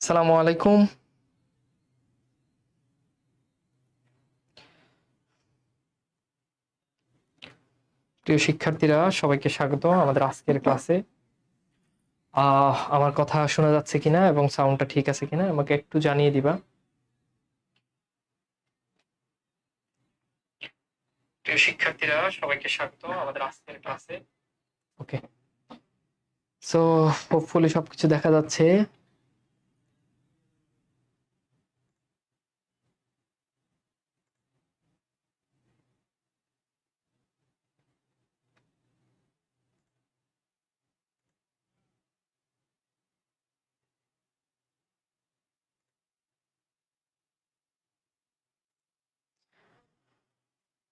আসসালামু আলাইকুম। প্রিয় শিক্ষার্থীরা, সবাইকে স্বাগত আমাদের আজকের ক্লাসে। আমার কথা শোনা যাচ্ছে কিনা এবং সাউন্ডটা ঠিক আছে কিনা আমাকে একটু জানিয়ে দিবা। প্রিয় শিক্ষার্থীরা, সবাইকে স্বাগত আমাদের আজকের ক্লাসে। ওকে, সো হোপফুলি সবকিছু দেখা যাচ্ছে।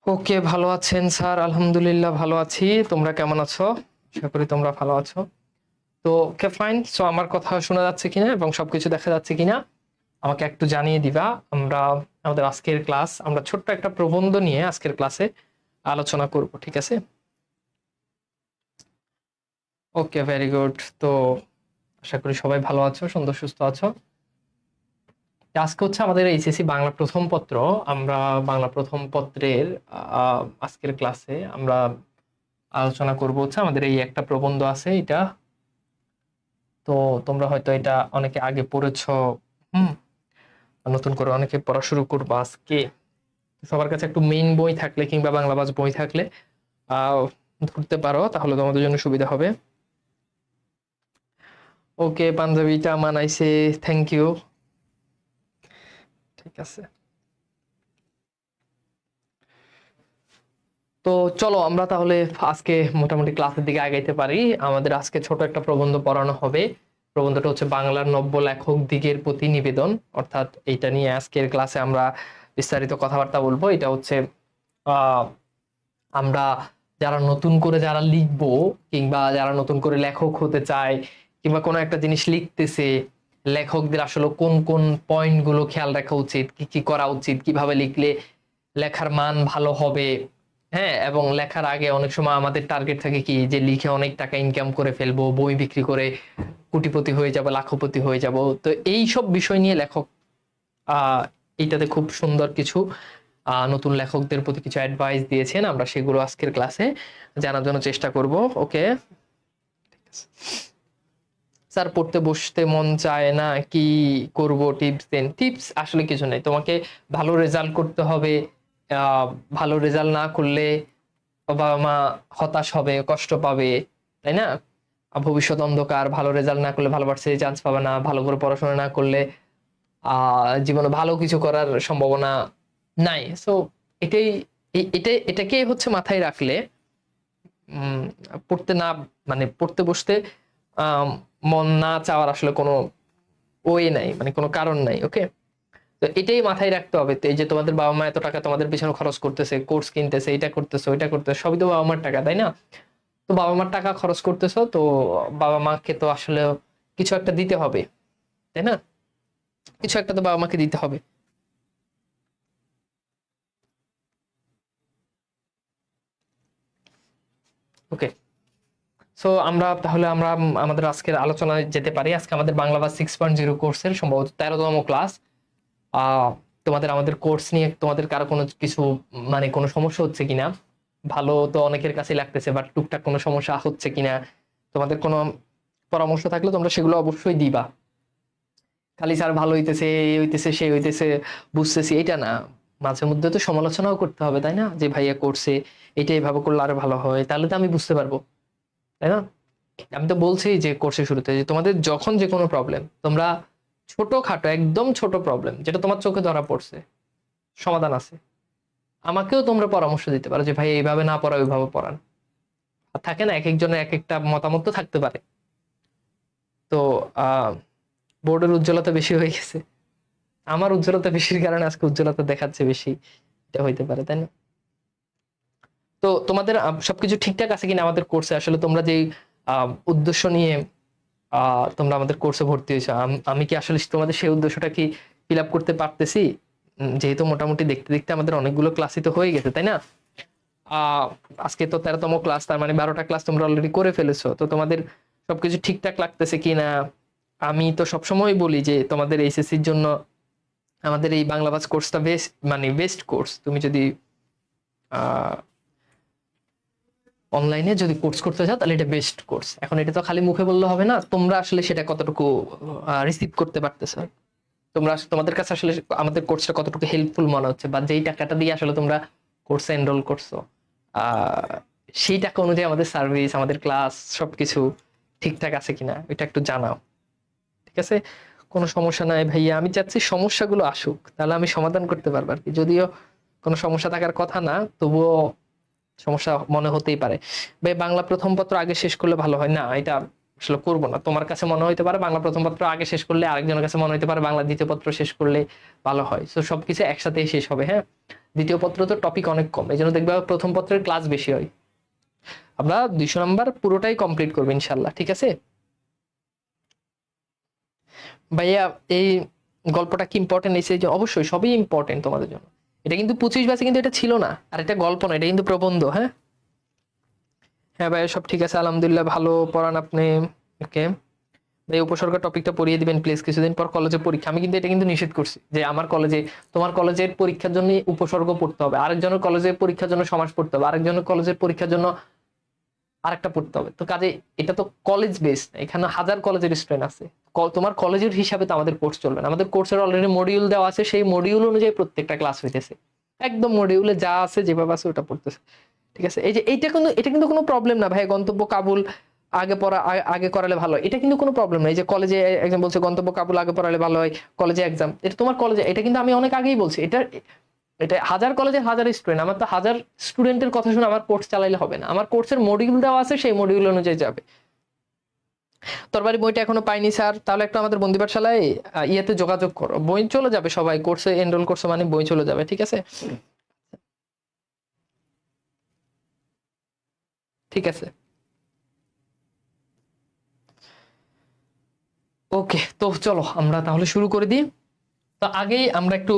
ওকে, ভালো আছেন স্যার? আলহামদুলিল্লাহ ভালো আছি। তোমরা কেমন আছো? আশা করি তোমরা ভালো আছো। তো ওকে, ফাইন। সো আমার কথা শোনা যাচ্ছে কিনা এবং সবকিছু দেখা যাচ্ছে কিনা আমাকে একটু জানিয়ে দিবা। আমরা আমাদের আজকের ক্লাস, আমরা ছোট্ট একটা প্রবন্ধ নিয়ে আজকের ক্লাসে আলোচনা করব, ঠিক আছে? ওকে, ভেরি গুড। তো আশা করি সবাই ভালো আছো, সুন্দর সুস্থ আছো। আজকে হচ্ছে আমাদের এইচএসসি বাংলা প্রথম পত্র। আমরা বাংলা প্রথম পত্রের আজকের ক্লাসে আমরা আলোচনা করব হচ্ছে আমাদের এই একটা প্রবন্ধ আছে এটা। তো তোমরা হয়তো এটা অনেকে আগে পড়েছো, হুম, নতুন করে অনেকে পড়া শুরু করবো আজকে। সবার কাছে একটু মেইন বই থাকলে কিংবা বাংলা বাজ বই থাকলে আহ ধরতে পারো, তাহলে তোমাদের জন্য সুবিধা হবে। ওকে, পাঞ্জাবিটা মানাইছে, থ্যাংক ইউ। ঠিক আছে, তো চলো আমরা তাহলে আজকে মোটামুটি ক্লাসের দিকে আগাইতে পারি। আমাদের আজকে ছোট একটা প্রবন্ধ পড়ানো হবে। প্রবন্ধটা হচ্ছে বাংলার নব্য লেখক দিগের প্রতি নিবেদন, অর্থাৎ এইটা নিয়ে আজকের ক্লাসে আমরা বিস্তারিত কথাবার্তা বলবো। এটা হচ্ছে আহ আমরা যারা নতুন করে যারা লিখবো কিংবা যারা নতুন করে লেখক হতে চায় কিংবা কোনো একটা জিনিস লিখতেছে, লেখকদের আসলে কোন কোন পয়েন্ট গুলো খেয়াল রাখা উচিত, কি কি করা উচিত, কিভাবে লিখলে লেখার মান ভালো হবে। হ্যাঁ, এবং লেখার আগে অনেক সময় আমাদের টার্গেট থাকে কি, যে লিখে অনেক টাকা ইনকাম করে ফেলবো, বই বিক্রি করে কোটিপতি হয়ে যাব, লাখপতি হয়ে যাব। তো এই সব বিষয় নিয়ে লেখক এইটাতে খুব সুন্দর কিছু নতুন লেখকদের প্রতি কিছু অ্যাডভাইস দিয়েছেন। আমরা সেগুলো আজকের ক্লাসে জানার জন্য চেষ্টা করব। ওকে স্যার, পড়তে বসতে মন চায় না, কি করব, টিপস দেন। টিপস আসলে কিছু নেই, তোমাকে ভালো রেজাল্ট করতে হবে। ভালো রেজাল্ট না করলে বাবা মা হতাশ হবে, কষ্ট পাবে, তাই না? ভবিষ্যৎ অন্ধকার, ভালো রেজাল্ট না করলে ভালো ভার্সিটি চান্স পাবে না, ভালো করে পড়াশোনা না করলে জীবনে ভালো কিছু করার সম্ভাবনা নাই। সো এটাই, এটাকে হচ্ছে মাথায় রাখলে উম পড়তে না, মানে পড়তে বসতে আহ মন না চাওয়ার আসলে কোনো ওয়ে নাই, মানে কোনো কারণ নাই। ওকে, তো এটাই মাথায় রাখতে হবে। তো এই যে তোমাদের বাবা মা এত টাকা তোমাদের পিছনে খরচ করতেছে, কোর্স কিনতেছে, এটা করতেছে, ওইটা করতেছে, সবই তো বাবা মার টাকা, তাই না? তো বাবা মার টাকা খরচ করতেছো, তো বাবা মাকে তো আসলে কিছু একটা দিতে হবে, তাই না? কিছু একটা তো বাবা মাকে দিতে হবে। ওকে, সো আমরা তাহলে আমাদের আজকের আলোচনায় যেতে পারি। আজকে আমাদের বাংলা ভার্স 6.0 কোর্সের সম্ভবত 13তম ক্লাস। আহ তোমাদের আমাদের কোর্স নিয়ে তোমাদের কারো কোনো কিছু, মানে কোনো সমস্যা হচ্ছে কিনা? ভালো তো অনেকের কাছে লাগতেছে, বাট টুকটাক কোনো সমস্যা হচ্ছে কিনা, তোমাদের কোনো পরামর্শ থাকলে তোমরা সেগুলো অবশ্যই দিবা। খালি স্যার ভালো হইতেছে, এই হইতেছে, সেই হইতেছে, বুঝতেছি, এটা না। মাঝে মধ্যে তো সমালোচনাও করতে হবে, তাই না? যে ভাইয়া করছে, এটা এইভাবে করলে আরো ভালো হয়, তাহলে তো আমি বুঝতে পারবো, তাই না? আমি তো বলছি যে কোর্সের শুরুতে, যে তোমাদের যখন যে কোনো প্রবলেম, তোমরা ছোটখাটো একদম ছোট প্রবলেম যেটা তোমার চোখে ধরা পড়ছে, সমাধান আছে, আমাকেও তোমরা পরামর্শ দিতে পারো যে ভাই এইভাবে না পড়া ওইভাবে পড়ান। আর থাকে না, এক একজনের এক একটা মতামত তো থাকতে পারে। তো বোর্ডের উজ্জ্বলতা বেশি হয়ে গেছে, আমার উজ্জ্বলতা বেশির কারণে আজকে উজ্জ্বলতা দেখাচ্ছে বেশি, এটা হইতে পারে, তাই না? তো তোমাদের সবকিছু ঠিকঠাক আছে কিনা আমাদের কোর্সে? আসলে তোমরা যে উদ্দেশ্য নিয়ে তোমরা আমাদের কোর্সে ভর্তি হয়েছো, আমি কি আসলে তোমাদের সেই উদ্দেশ্যটা কি ফিল আপ করতে পারতেছি? যেহেতু মোটামুটি দেখতে দেখতে আমাদের অনেকগুলো ক্লাসই তো হয়ে গেছে, তাই না? আহ আজকে তো 13তম ক্লাস, তার মানে 12টা ক্লাস তোমরা অলরেডি করে ফেলেছো। তো তোমাদের সবকিছু ঠিকঠাক লাগতেছে কিনা, আমি তো সবসময় বলি যে তোমাদের এইচএসসির জন্য আমাদের এই বাংলা বাস কোর্সটা বেস্ট, মানে বেস্ট কোর্স। তুমি যদি অনলাইনে যদি কোর্স করতে চাও তাহলে এটা বেস্ট কোর্স। এখন এটা তো খালি মুখে বললে হবে না, তোমরা আসলে সেটা কতটুকু রিসিভ করতে পারতেছো, তোমরা তোমাদের কাছে আসলে আমাদের কোর্সটা কতটুকু হেল্পফুল মনে হচ্ছে, বা যেই টাকাটা দিয়ে আসলে তোমরা কোর্সে এনরোল করছো সেই টাকা অনুযায়ী আমাদের সার্ভিস, আমাদের ক্লাস সবকিছু ঠিকঠাক আছে কিনা এটা একটু জানাও, ঠিক আছে? কোনো সমস্যা নাই ভাইয়া, আমি চাচ্ছি সমস্যাগুলো আসুক, তাহলে আমি সমাধান করতে পারবো আর কি। যদিও কোনো সমস্যা থাকার কথা না, তবুও সমস্যা মনে হতেই পারে। ভাই বাংলা প্রথম পত্র আগে শেষ করলে ভালো হয় না, এটা আসলে করবো না। তোমার কাছে মনে হইতে পারে বাংলা প্রথম পত্র আগে শেষ করলে, আরেকজনের কাছে মনে হইতে পারে বাংলা দ্বিতীয় পত্র শেষ করলে ভালো হয়। তো সবকিছু একসাথেই শেষ হবে। হ্যাঁ, দ্বিতীয় পত্র তো টপিক অনেক কম, এই জন্য দেখবে প্রথম পত্রের ক্লাস বেশি হয়। আমরা 200 নাম্বার পুরোটাই কমপ্লিট করবো ইনশাল্লাহ, ঠিক আছে? ভাইয়া এই গল্পটা কি ইম্পর্টেন্ট? এই যে অবশ্যই সবই ইম্পর্টেন্ট তোমাদের জন্য। এটা কিন্তু 25 ব্যাচে কিন্তু এটা ছিল না, আর এটা গল্প না, এটা কিন্তু প্রবন্ধ। হ্যাঁ হ্যাঁ ভাইয়া সব ঠিক আছে আলহামদুলিল্লাহ, ভালো পড়ান আপনি। ওকে ভাই, উপসর্গ টপিকটা পড়িয়ে দিবেন প্লিজ, কিছুদিন পর কলেজে পরীক্ষা। আমি কিন্তু এটা কিন্তু নিষেধ করছি যে আমার কলেজে, তোমার কলেজের পরীক্ষার জন্য উপসর্গ পড়তে হবে, আরেকজনের কলেজের পরীক্ষার জন্য সমাস পড়তে হবে, আরেকজনের কলেজের পরীক্ষার জন্য আরেকটা পড়তে হবে। তো কাজে এটা তো কলেজ বেস না, এখানে হাজার কলেজের স্টুডেন্ট আছে। তোমার কলেজের হিসাবে তো আমাদের কোর্স চলবে না। আমাদের কোর্সের অলরেডি মডিউল দেওয়া আছে, সেই মডিউল অনুযায়ী প্রত্যেকটা ক্লাস হইতেছে, একদম মডিউলে যা আছে যেভাবে আছে ওটা পড়তেছে, ঠিক আছে? এই যে এটা কিন্তু কোনো প্রবলেম না ভাই। গন্তব্য কাবুল আগে পড়া আগে করালে ভালো হয়, এটা কিন্তু কোনো প্রবলেম না। এই যে কলেজে একজন বলছে গন্তব্য কাবুল আগে পড়ালে ভালো হয়, কলেজে এক্সাম, এটা তোমার কলেজে, এটা কিন্তু আমি অনেক আগেই বলছি। এটা এটা হাজার কলেজে হাজার স্টুডেন্ট, আমার তো হাজার স্টুডেন্টের কথা শুনে আমার কোর্স চালাইলে হবে না। আমার কোর্সের মডিউল দেওয়া আছে, সেই মডিউল অনুযায়ী যাবে। তরবারি বইটা এখনো পাইনি স্যার, তাহলে একটু আমাদের বন্দি পাঠশালায় ইয়েতে যোগাযোগ করো, বই চলে যাবে। সবাই কোর্সে এনরোল করছো মানে বই চলে যাবে, ঠিক আছে? ঠিক আছে, ওকে। তো চলো আমরা তাহলে শুরু করে দিই। তো আগেই আমরা একটু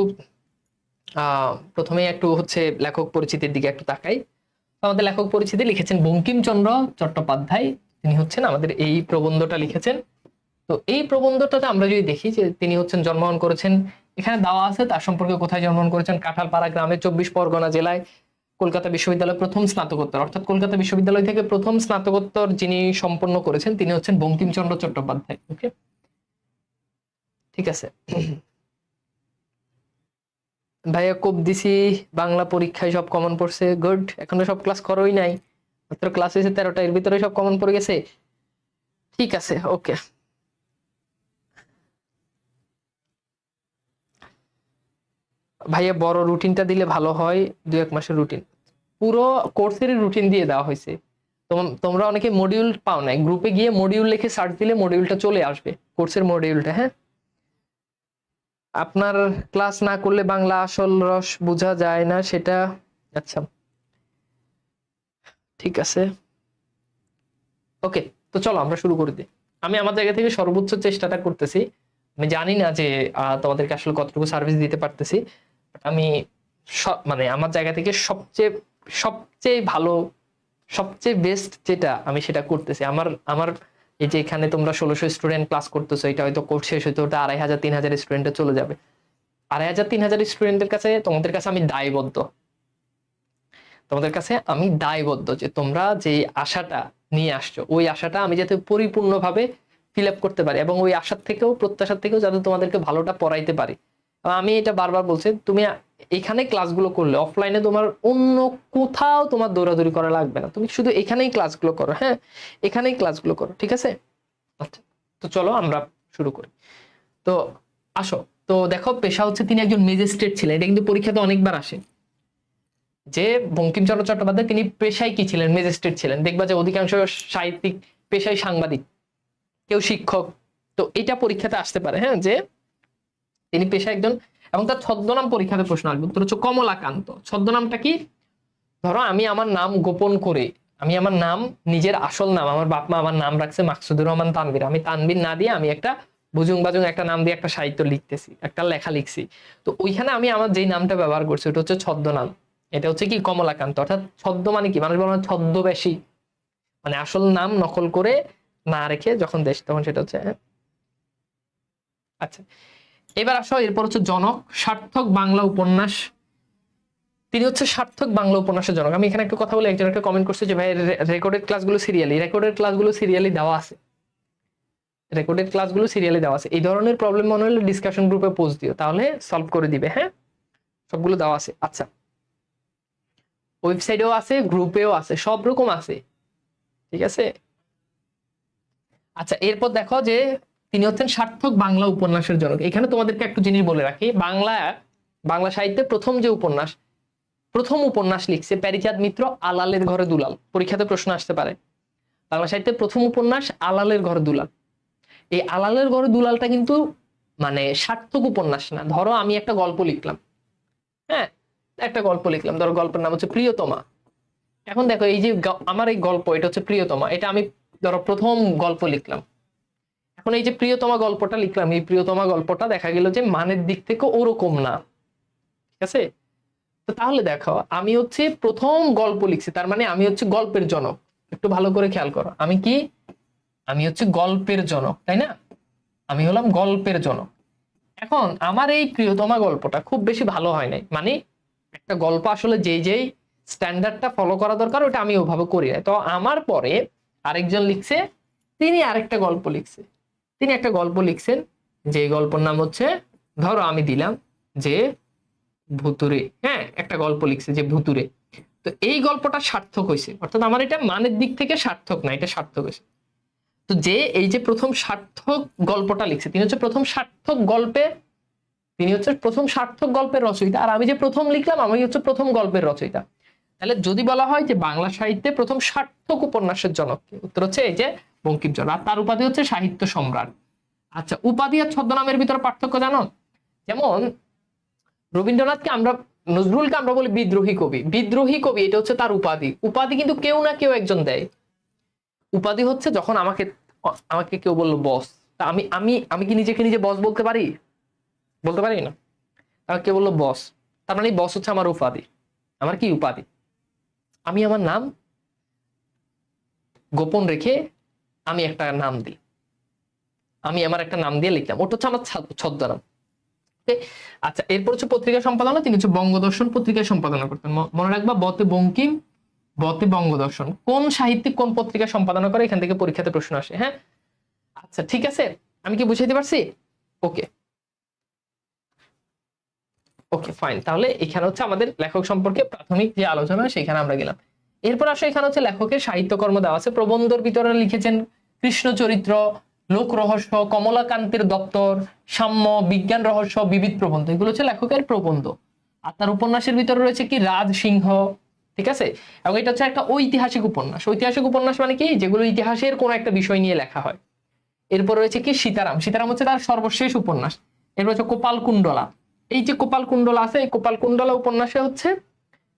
প্রথমেই একটু হচ্ছে লেখক পরিচিতির দিকে একটু তাকাই। আমাদের লেখক পরিচিতি লিখেছেন বঙ্কিমচন্দ্র চট্টোপাধ্যায়, তিনি হচ্ছেন আমাদের এই প্রবন্ধটা লিখেছেন। তো এই প্রবন্ধটাতে আমরা যদি দেখি যে তিনি হচ্ছেন জন্মগ্রহণ করেছেন, এখানে দেওয়া আছে তার সম্পর্কে কোথায় জন্মগ্রহণ করেছেন, কাঁঠালপাড়া গ্রামে, 24 পরগনা জেলায়, কলকাতা বিশ্ববিদ্যালয় প্রথম স্নাতকোত্তর, অর্থাৎ কলকাতা বিশ্ববিদ্যালয় থেকে প্রথম স্নাতকোত্তর যিনি সম্পন্ন করেছেন তিনি হচ্ছেন বঙ্কিমচন্দ্র চট্টোপাধ্যায়। ওকে, ঠিক আছে ভাইয়া, কোপ দিছি, বাংলা পরীক্ষায় সব কমন পড়ছে, গুড। এখনো সব ক্লাস করোই নাই, মাত্র ক্লাস হয়েছে 13টা, এর ভিতরে সব কমন পড়ে গেছে, ঠিক আছে ওকে। ভাইয়া বড় রুটিনটা দিলে ভালো হয়, 2-1 মাসের রুটিন, পুরো কোর্সের রুটিন দিয়ে দেওয়া হয়েছে। তোমরা অনেকে মডিউল পাও না, গ্রুপে গিয়ে মডিউল লিখে সার্চ দিলে মডিউলটা চলে আসবে, কোর্সের মডিউলটা। হ্যাঁ, আপনার ক্লাস না করলে বাংলা আসল রস বোঝা যায় না সেটা, আচ্ছা ঠিক আছে ওকে। তো চলো আমরা শুরু করে দিই। আমি আমার জায়গা থেকে সর্বোচ্চ চেষ্টাটা করতেছি। আমি জানি না যে তোমাদেরকে আসলে কতটুকু সার্ভিস দিতে পারতেছি, আমি মানে আমার জায়গা থেকে সবচেয়ে সবচেয়ে ভালো, সবচেয়ে বেস্ট যেটা আমি সেটা করতেছি। আমার আমার এই যে এখানে তোমরা 1600 স্টুডেন্ট ক্লাস করতেছো, এটা হয়তো কোর্স শেষ হইতে হতে 2500-3000 স্টুডেন্টে চলে যাবে। 2500-3000 স্টুডেন্টের কাছে, তোমাদের কাছে আমি দায়বদ্ধ, তোমাদের কাছে আমি দায়বদ্ধ যে তোমরা যে আশাটা নিয়ে আসছো, ওই আশাটা আমি যাতে পরিপূর্ণভাবে ফিল আপ করতে পারি, এবং ওই আশার থেকেও প্রত্যাশার থেকেও যাতে তোমাদেরকে ভালোটা পড়াইতে পারি। আমি এটা বারবার বলছি, তুমি এখানে ক্লাসগুলো করলে অফলাইনে তোমার অন্য কোথাও তোমার দৌড়াদৌড়ি করা লাগবে না, তুমি শুধু এখানেই ক্লাসগুলো করো। হ্যাঁ, এখানেই ক্লাসগুলো করো, ঠিক আছে? আচ্ছা, তো চলো আমরা শুরু করি। তো আসো, তো দেখো পেশা হচ্ছে তিনি একজন ম্যাজিস্ট্রেট ছিলেন, এটা কিন্তু পরীক্ষাতে অনেকবার আসে যে বঙ্কিমচন্দ্র চট্টোপাধ্যায় তিনি পেশায় কি ছিলেন, ম্যাজিস্ট্রেট ছিলেন। দেখবা যে অধিকাংশ সাহিত্যিক পেশায় সাংবাদিক, কেউ শিক্ষক, তো এটা পরীক্ষাতে আসতে পারে। হ্যাঁ, যে তিনি পেশায় একজন, এবং তার ছদ্মনাম পরীক্ষাতে প্রশ্ন আসবে। উত্তর হচ্ছে কমলাকান্ত। ছদ্মনামটা কি? ধরো আমি আমার নাম গোপন করে, আমি আমার নাম, নিজের আসল নাম, আমার বাপ মা আমার নাম রাখছে মাকসুদুর রহমান তানভীর, আমি তানভীর না দিয়ে আমি একটা বুজুং বাজুং একটা নাম দিয়ে একটা সাহিত্য লিখতেছি, একটা লেখা লিখছি, তো ওইখানে আমি আমার যেই নামটা ব্যবহার করছি ওটা হচ্ছে ছদ্মনাম। এটা হচ্ছে কি কমলাকান্ত। অর্থাৎ ছদ্ম মানে কি, মানুষ বলে ছদ্মবেশী, মানে আসল নাম নকল করে না রেখে যখন দেশ, তখন সেটা হচ্ছে আচ্ছা, এবার আসো, এরপর হচ্ছে জনক, সার্থক বাংলা উপন্যাস। তিনি হচ্ছে সার্থক বাংলা উপন্যাসের জনক। আমি এখানে একটু কথা বলে, একজন একটা কমেন্ট করছে যে ভাই রেকর্ডেড ক্লাসগুলো সিরিয়ালি, রেকর্ডেড ক্লাসগুলো সিরিয়ালি দেওয়া আছে, রেকর্ডেড ক্লাসগুলো সিরিয়ালি দেওয়া আছে। এই ধরনের প্রবলেম মনে হলে ডিসকাশন গ্রুপে পোস্ট দিও, তাহলে সলভ করে দিবে। হ্যাঁ, সবগুলো দেওয়া আছে। আচ্ছা, ওয়েবসাইটেও আছে, গ্রুপেও আছে, সব রকম আছে, ঠিক আছে। আচ্ছা, এরপর দেখো যে তিনি হচ্ছেন সার্থক বাংলা উপন্যাসের জনক। এখানে তোমাদেরকে একটু জিনিস বলে রাখি, বাংলা সাহিত্যে প্রথম উপন্যাস লিখছে প্যারীচাঁদ মিত্র, আলালের ঘরে দুলাল। পরীক্ষাতে প্রশ্ন আসতে পারে, বাংলা সাহিত্যে প্রথম উপন্যাস আলালের ঘরে দুলাল। এই আলালের ঘরে দুলালটা কিন্তু মানে সার্থক উপন্যাস না। ধরো আমি একটা গল্প লিখলাম, হ্যাঁ, একটা গল্প লিখলাম, ধরো গল্পের নাম হচ্ছে প্রিয়তমা। এখন দেখো, এই যে আমার এই গল্প, এটা হচ্ছে প্রিয়তমা, এটা আমি ধরো প্রথম গল্প লিখলাম। এখন এই যে প্রিয়তমা গল্পটা লিখলাম, এই প্রিয়তমা গল্পটা দেখা গেল যে মানের দিক থেকে ওরকম না, ঠিক আছে। তো তাহলে দেখো, আমি হচ্ছে প্রথম গল্প লিখছি, তার মানে আমি হচ্ছে গল্পের জনক। একটু ভালো করে খেয়াল করো, আমি কি, আমি হচ্ছে গল্পের জনক, তাই না? আমি হলাম গল্পের জনক। এখন আমার এই প্রিয়তমা গল্পটা খুব বেশি ভালো হয় নাই, মানে একটা গল্প আসলে যেই স্ট্যান্ডার্ডটা ফলো করা দরকার ওটা আমি ওভাবে করি না। তো আমার পরে আরেকজন লিখছে, তিনি আরেকটা গল্প লিখছে, তিনি একটা গল্প লিখছেন, যে গল্পের নাম হচ্ছে, ধরো আমি দিলাম যে ভুতুরে, হ্যাঁ, একটা গল্প লিখছে যে ভুতুরে। তো এই গল্পটা সার্থক হয়েছে, অর্থাৎ আমার এটা মানের দিক থেকে সার্থক না, এটা সার্থক হয়েছে। তো যে এই যে প্রথম সার্থক গল্পটা লিখছে, তিনি হচ্ছে প্রথম সার্থক গল্পে, তিনি হচ্ছে প্রথম সার্থক গল্পের রচয়িতা। আর আমি যে প্রথম লিখলাম, আমি হচ্ছে প্রথম গল্পের রচয়িতা। তাহলে যদি বলা হয় যে বাংলা সাহিত্যে প্রথম সার্থক উপন্যাসের জনক, উত্তর হচ্ছে এই যে বঙ্কিমচন্দ্র, আর তার উপাধি হচ্ছে সাহিত্য সম্রাট। আচ্ছা, উপাধি আর ছদ্মনামের ভিতরে পার্থক্য জানো? যেমন রবীন্দ্রনাথকে আমরা, নজরুলকে আমরা বলি বিদ্রোহী কবি, বিদ্রোহী কবি এটা হচ্ছে তার উপাধি। উপাধি কিন্তু কেউ না কেউ একজন দেয়। উপাধি হচ্ছে যখন আমাকে আমাকে কেউ বললো বস, তা আমি আমি আমি কি নিজেকে নিজে বস বলতে পারি? বলতে পারি না। আমাকে কেউ বললো বস, তার মানে বস হচ্ছে আমার উপাধি। আমার কি উপাধি? আমি আমার নাম গোপন রেখে আমি একটা নাম দিই, আমি আমার একটা নাম দিয়ে লিখলাম, ওটা হচ্ছে আমার ছদ্মনাম। আচ্ছা, এরপর হচ্ছে পত্রিকা সম্পাদনা। তিনি হচ্ছে বঙ্গদর্শন পত্রিকা সম্পাদনা করতেন। মনে রাখবা, বতে বঙ্কিম, বতে বঙ্গদর্শন। কোন সাহিত্যিক কোন পত্রিকা সম্পাদনা করে, এখান থেকে পরীক্ষাতে প্রশ্ন আসে। হ্যাঁ, আচ্ছা, ঠিক আছে, আমি কি বুঝাইতে পারছি? ওকে, ওকে, ফাইন। তাহলে এখানে হচ্ছে আমাদের লেখক সম্পর্কে প্রাথমিক যে আলোচনা, সেখানে আমরা গেলাম। এরপর আসলে এখানে হচ্ছে লেখকের সাহিত্যকর্ম দেওয়া আছে। প্রবন্ধর ভিতরে লিখেছেন কৃষ্ণ চরিত্র, লোক রহস্য, কমলাকান্তের দপ্তর, সাম্য, বিজ্ঞান রহস্য, বিবিধ প্রবন্ধ। এগুলো হচ্ছে লেখকের প্রবন্ধ। আর তার উপন্যাসের ভিতরে রয়েছে কি, রাজসিংহ, ঠিক আছে। এবং এটা হচ্ছে একটা ঐতিহাসিক উপন্যাস। ঐতিহাসিক উপন্যাস মানে কি, যেগুলো ইতিহাসের কোনো একটা বিষয় নিয়ে লেখা হয়। এরপর রয়েছে কি, সীতারাম। সীতারাম হচ্ছে তার সর্বশেষ উপন্যাস। এরপর হচ্ছে কোপালকুণ্ডলা। এই যে কোপালকুণ্ডলা আছে, এই কোপালকুণ্ডলা উপন্যাসে হচ্ছে,